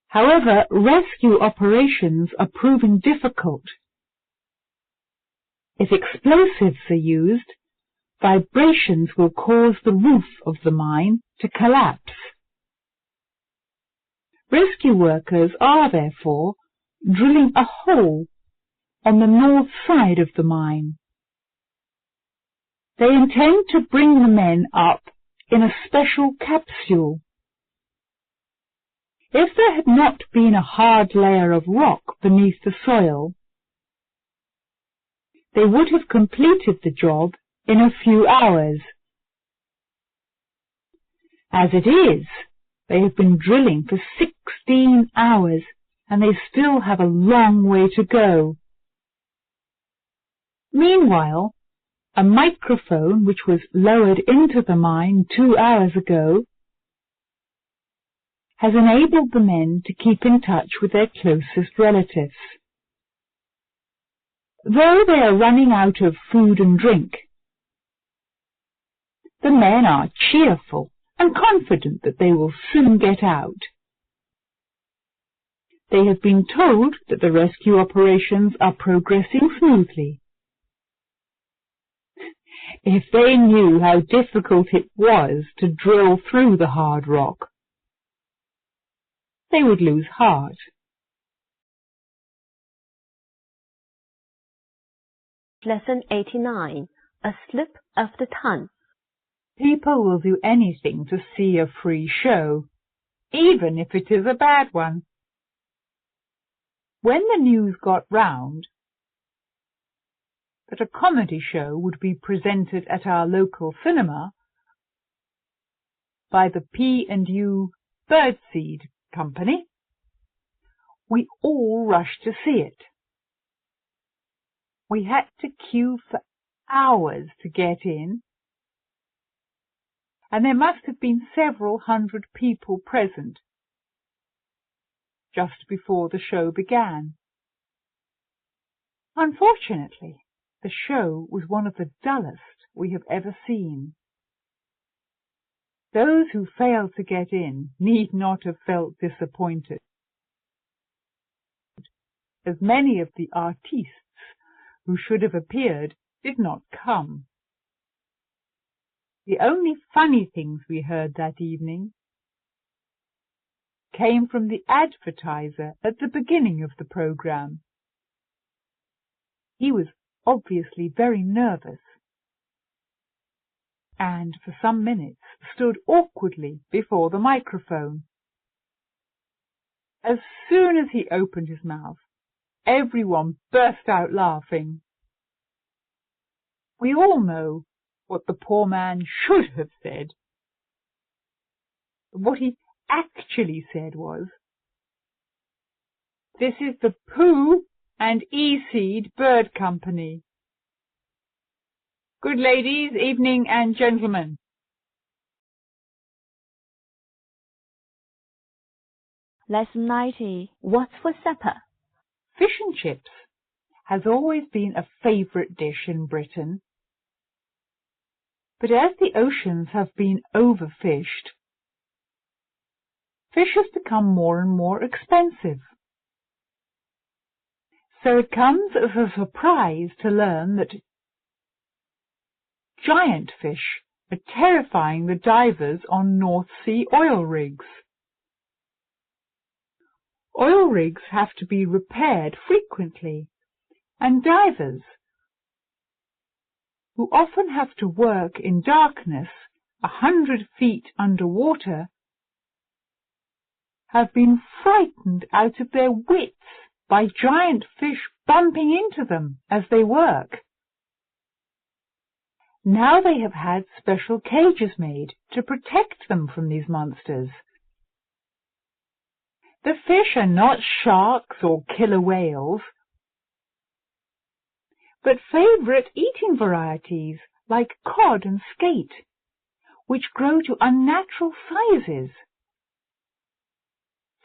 However, rescue operations are proving difficult. If explosives are used, vibrations will cause the roof of the mine to collapse. Rescue workers are, therefore, drilling a hole on the north side of the mine. They intend to bring the men up in a special capsule. If there had not been a hard layer of rock beneath the soil, they would have completed the job in a few hours. As it is, they have been drilling for 16 hours, and they still have a long way to go. Meanwhile, a microphone which was lowered into the mine 2 hours ago has enabled the men to keep in touch with their closest relatives. Though they are running out of food and drink, the men are cheerful and confident that they will soon get out. They have been told that the rescue operations are progressing smoothly. If they knew how difficult it was to drill through the hard rock, they would lose heart. Lesson 89. A slip of the tongue. People will do anything to see a free show, even if it is a bad one. When the news got round that a comedy show would be presented at our local cinema by the P&U Birdseed Company, we all rushed to see it. We had to queue for hours to get in, and there must have been several hundred people present just before the show began. Unfortunately, the show was one of the dullest we have ever seen. Those who failed to get in need not have felt disappointed, as many of the artistes who should have appeared did not come. The only funny things we heard that evening came from the advertiser at the beginning of the programme. He was obviously very nervous. and for some minutes stood awkwardly before the microphone. As soon as he opened his mouth, everyone burst out laughing. We all know what the poor man should have said. What he actually said was, "This is the Pooh and E-Seed Bird Company. Good ladies, evening and gentlemen." Lesson 90. What's for supper? Fish and chips has always been a favourite dish in Britain. But as the oceans have been overfished, fish has become more and more expensive. So it comes as a surprise to learn that giant fish are terrifying the divers on North Sea oil rigs. Oil rigs have to be repaired frequently, and divers, who often have to work in darkness 100 feet underwater, have been frightened out of their wits by giant fish bumping into them as they work. Now they have had special cages made to protect them from these monsters. The fish are not sharks or killer whales, but favourite eating varieties like cod and skate, which grow to unnatural sizes,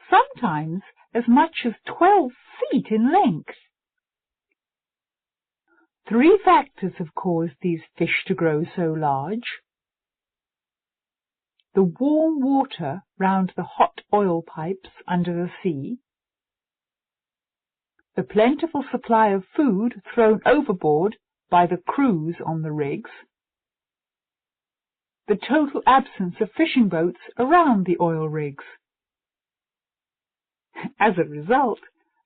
sometimes as much as 12 feet in length. 3 factors have caused these fish to grow so large: the warm water round the hot oil pipes under the sea, the plentiful supply of food thrown overboard by the crews on the rigs, the total absence of fishing boats around the oil rigs. As a result,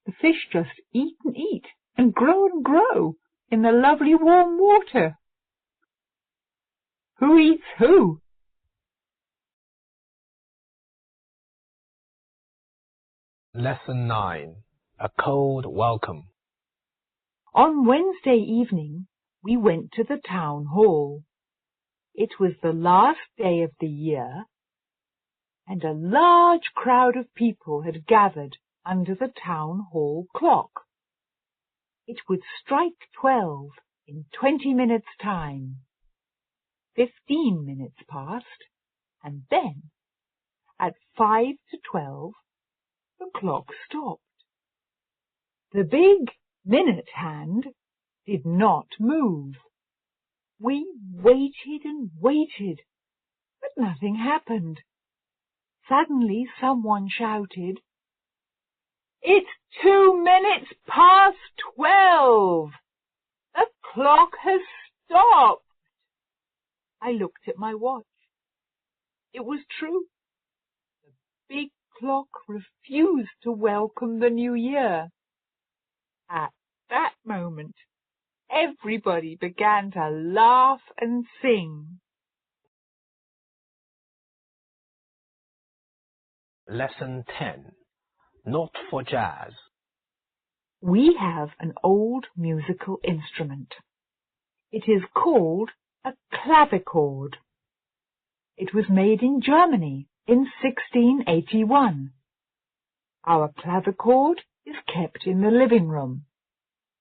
the fish just eat and grow in the lovely warm water. Who eats who? Lesson 9. A cold welcome. On Wednesday evening, we went to the town hall. It was the last day of the year, and a large crowd of people had gathered under the town hall clock. It would strike 12 in 20 minutes' time. 15 minutes passed, and then, at 5 to 12, the clock stopped. The big minute hand did not move. We waited and waited, but nothing happened. Suddenly someone shouted, "It's 2 minutes past 12! The clock has stopped!" I looked at my watch. It was true. The big clock refused to welcome the new year. At that moment, everybody began to laugh and sing. Lesson 10. Not for jazz. We have an old musical instrument. It is called a clavichord. It was made in Germany in 1681. Our clavichord is kept in the living room.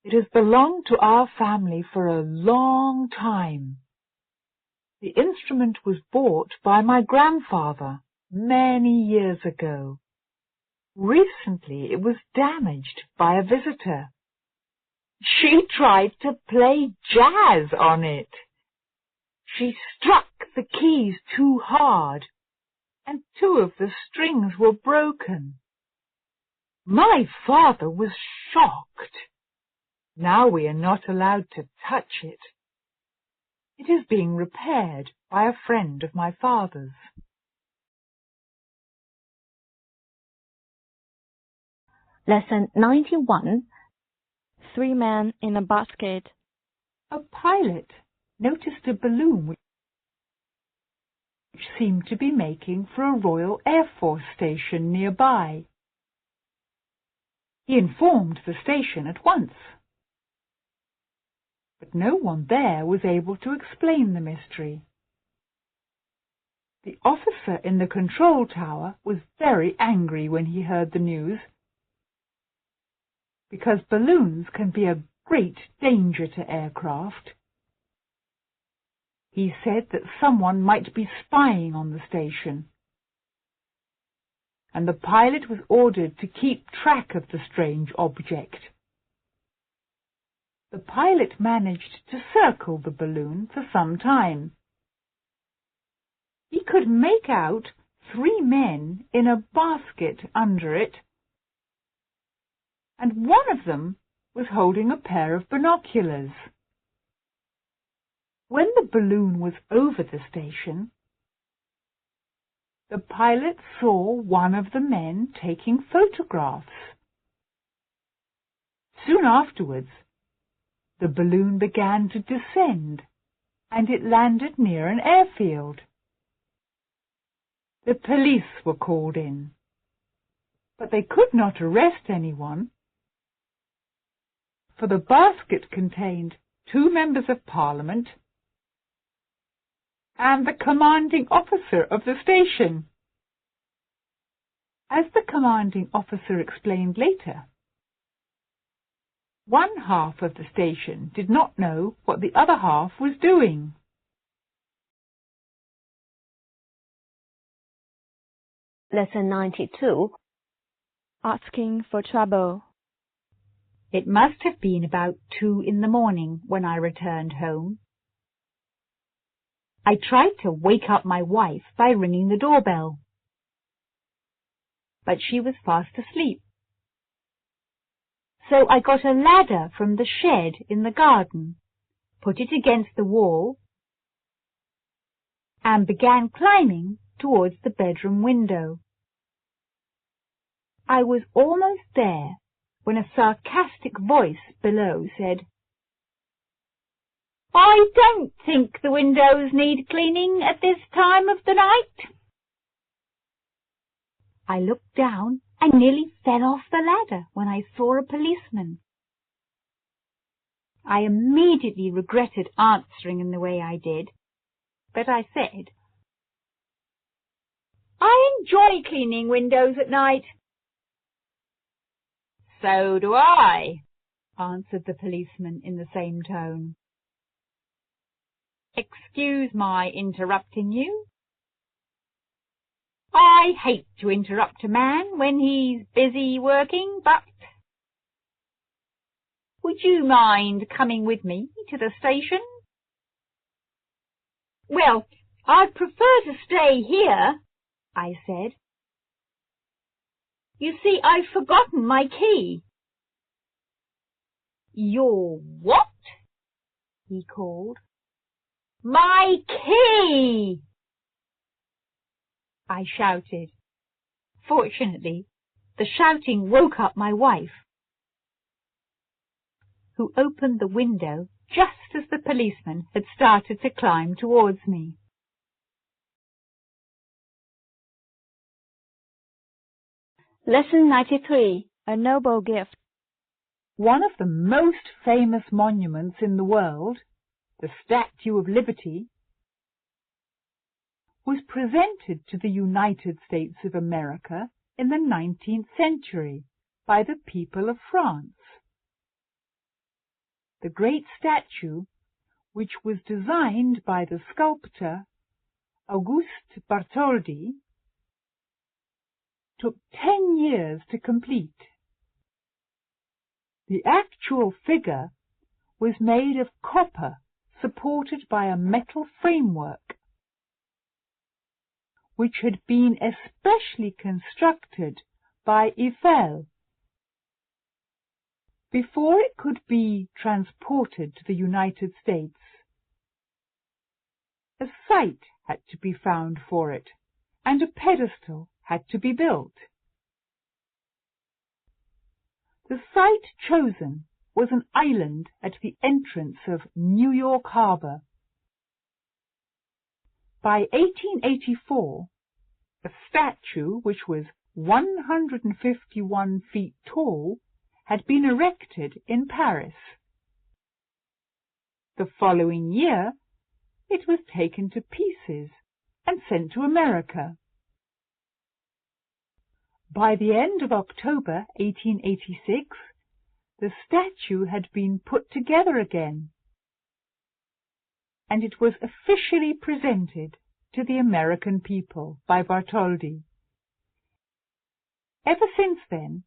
It has belonged to our family for a long time. The instrument was bought by my grandfather many years ago. Recently it was damaged by a visitor. She tried to play jazz on it. She struck the keys too hard, and 2 of the strings were broken. My father was shocked. Now we are not allowed to touch it. It is being repaired by a friend of my father's. Lesson 91. 3 men in a basket. A pilot noticed a balloon which seemed to be making for a Royal Air Force station nearby. He informed the station at once, but no one there was able to explain the mystery. The officer in the control tower was very angry when he heard the news, because balloons can be a great danger to aircraft. He said that someone might be spying on the station, and the pilot was ordered to keep track of the strange object. The pilot managed to circle the balloon for some time. He could make out 3 men in a basket under it, and one of them was holding a pair of binoculars. When the balloon was over the station, the pilot saw one of the men taking photographs. Soon afterwards, the balloon began to descend, and it landed near an airfield. The police were called in, but they could not arrest anyone, for the basket contained 2 members of Parliament and the commanding officer of the station. As the commanding officer explained later, one half of the station did not know what the other half was doing. Lesson 92. Asking for trouble. It must have been about 2 in the morning when I returned home. I tried to wake up my wife by ringing the doorbell, but she was fast asleep. So I got a ladder from the shed in the garden, put it against the wall, and began climbing towards the bedroom window. I was almost there when a sarcastic voice below said, "I don't think the windows need cleaning at this time of the night." I looked down and nearly fell off the ladder when I saw a policeman. I immediately regretted answering in the way I did, but I said, "I enjoy cleaning windows at night." "So do I," answered the policeman in the same tone. "Excuse my interrupting you. I hate to interrupt a man when he's busy working, but would you mind coming with me to the station?" "Well, I'd prefer to stay here," I said. "You see, I've forgotten my key." "Your what?" he called. "My key!" I shouted. Fortunately, the shouting woke up my wife, who opened the window just as the policeman had started to climb towards me. Lesson 93. A noble gift. One of the most famous monuments in the world, the Statue of Liberty, was presented to the United States of America in the 19th century by the people of France. The great statue, which was designed by the sculptor Auguste Bartholdi, took 10 years to complete. The actual figure was made of copper supported by a metal framework, which had been especially constructed by Eiffel before it could be transported to the United States. A site had to be found for it, and a pedestal had to be built. The site chosen was an island at the entrance of New York Harbor. By 1884, a statue which was 151 feet tall had been erected in Paris. The following year, it was taken to pieces and sent to America. By the end of October 1886, the statue had been put together again, and it was officially presented to the American people by Bartholdi. Ever since then,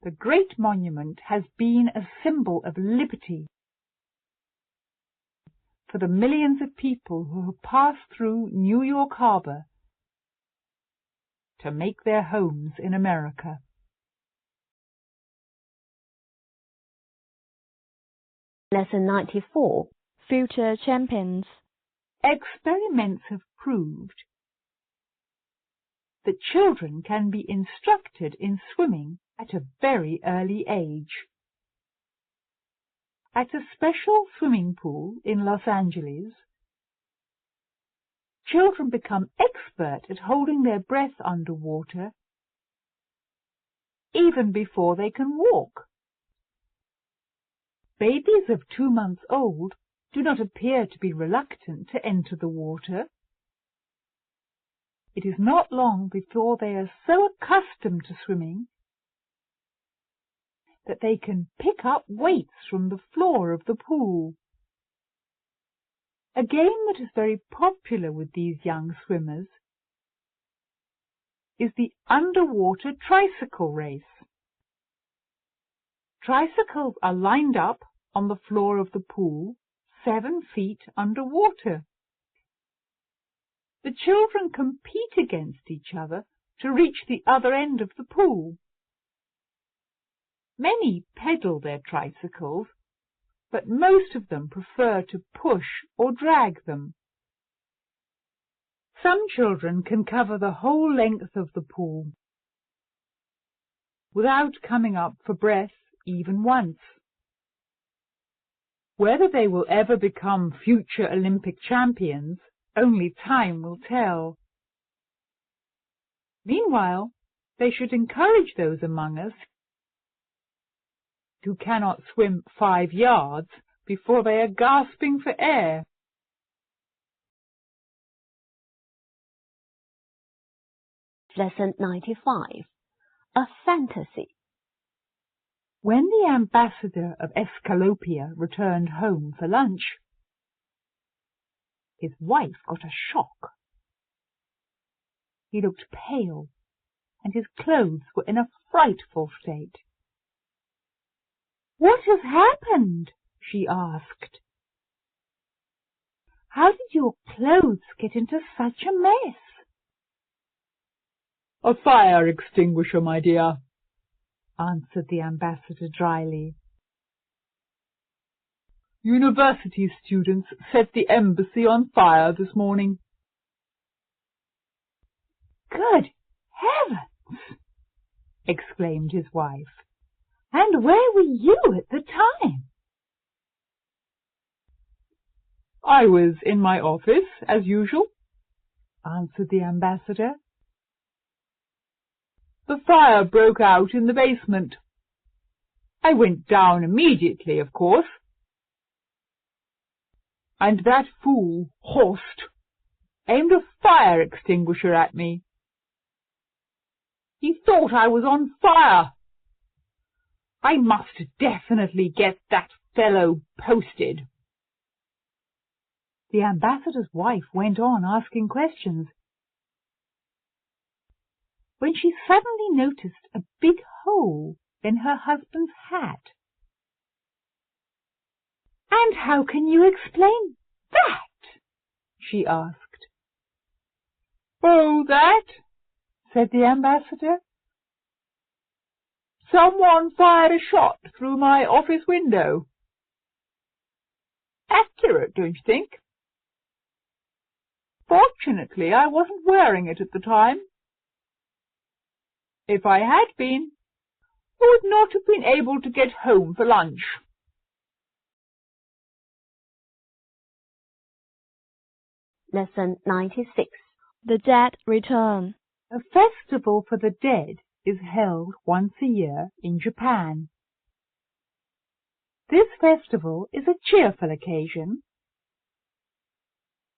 the great monument has been a symbol of liberty for the millions of people who have passed through New York Harbor to make their homes in America. Lesson 94. Future champions. Experiments have proved that children can be instructed in swimming at a very early age. At a special swimming pool in Los Angeles, children become expert at holding their breath underwater even before they can walk. Babies of 2 months old do not appear to be reluctant to enter the water. It is not long before they are so accustomed to swimming that they can pick up weights from the floor of the pool. A game that is very popular with these young swimmers is the underwater tricycle race. Tricycles are lined up on the floor of the pool 7 feet underwater. The children compete against each other to reach the other end of the pool. Many pedal their tricycles, but most of them prefer to push or drag them. Some children can cover the whole length of the pool without coming up for breath even once. Whether they will ever become future Olympic champions, only time will tell. Meanwhile, they should encourage those among us who cannot swim 5 yards before they are gasping for air. Lesson 95. A fantasy. When the ambassador of Escalopia returned home for lunch, his wife got a shock. He looked pale, and his clothes were in a frightful state. "What has happened?" she asked. "How did your clothes get into such a mess?" "A fire extinguisher, my dear," answered the ambassador dryly. "University students set the embassy on fire this morning." "Good heavens!" exclaimed his wife. "And where were you at the time?" "I was in my office, as usual," answered the ambassador. "The fire broke out in the basement. I went down immediately, of course, and that fool, Horst, aimed a fire extinguisher at me. He thought I was on fire. I must definitely get that fellow posted." The ambassador's wife went on asking questions, when she suddenly noticed a big hole in her husband's hat. "And how can you explain that?" she asked. "Oh, that?" said the ambassador. "Someone fired a shot through my office window. Accurate, don't you think? Fortunately, I wasn't wearing it at the time. If I had been, I would not have been able to get home for lunch." Lesson 96. The Dead Return. A festival for the dead is held once a year in Japan. This festival is a cheerful occasion,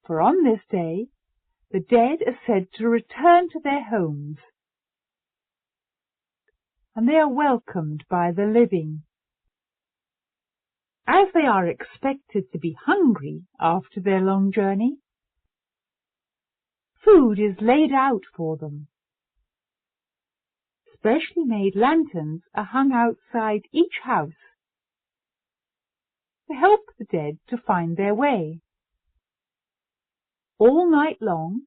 for on this day the dead are said to return to their homes, and they are welcomed by the living. As they are expected to be hungry after their long journey, food is laid out for them. Specially made lanterns are hung outside each house to help the dead to find their way. All night long,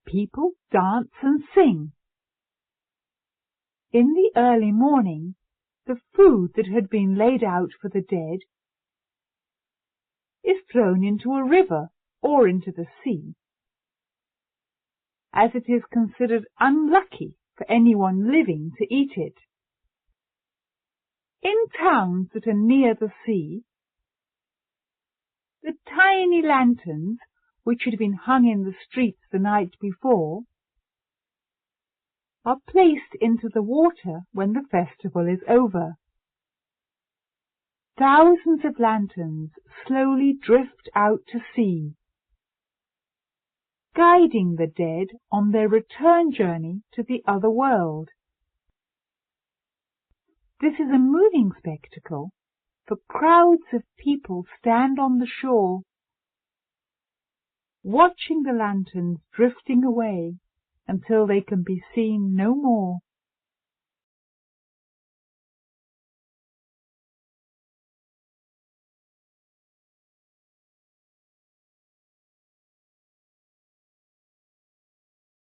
people dance and sing. In the early morning, the food that had been laid out for the dead is thrown into a river or into the sea, as it is considered unlucky for anyone living to eat it. In towns that are near the sea, the tiny lanterns, which had been hung in the streets the night before, are placed into the water when the festival is over. Thousands of lanterns slowly drift out to sea, guiding the dead on their return journey to the other world. This is a moving spectacle, for crowds of people stand on the shore, watching the lanterns drifting away until they can be seen no more.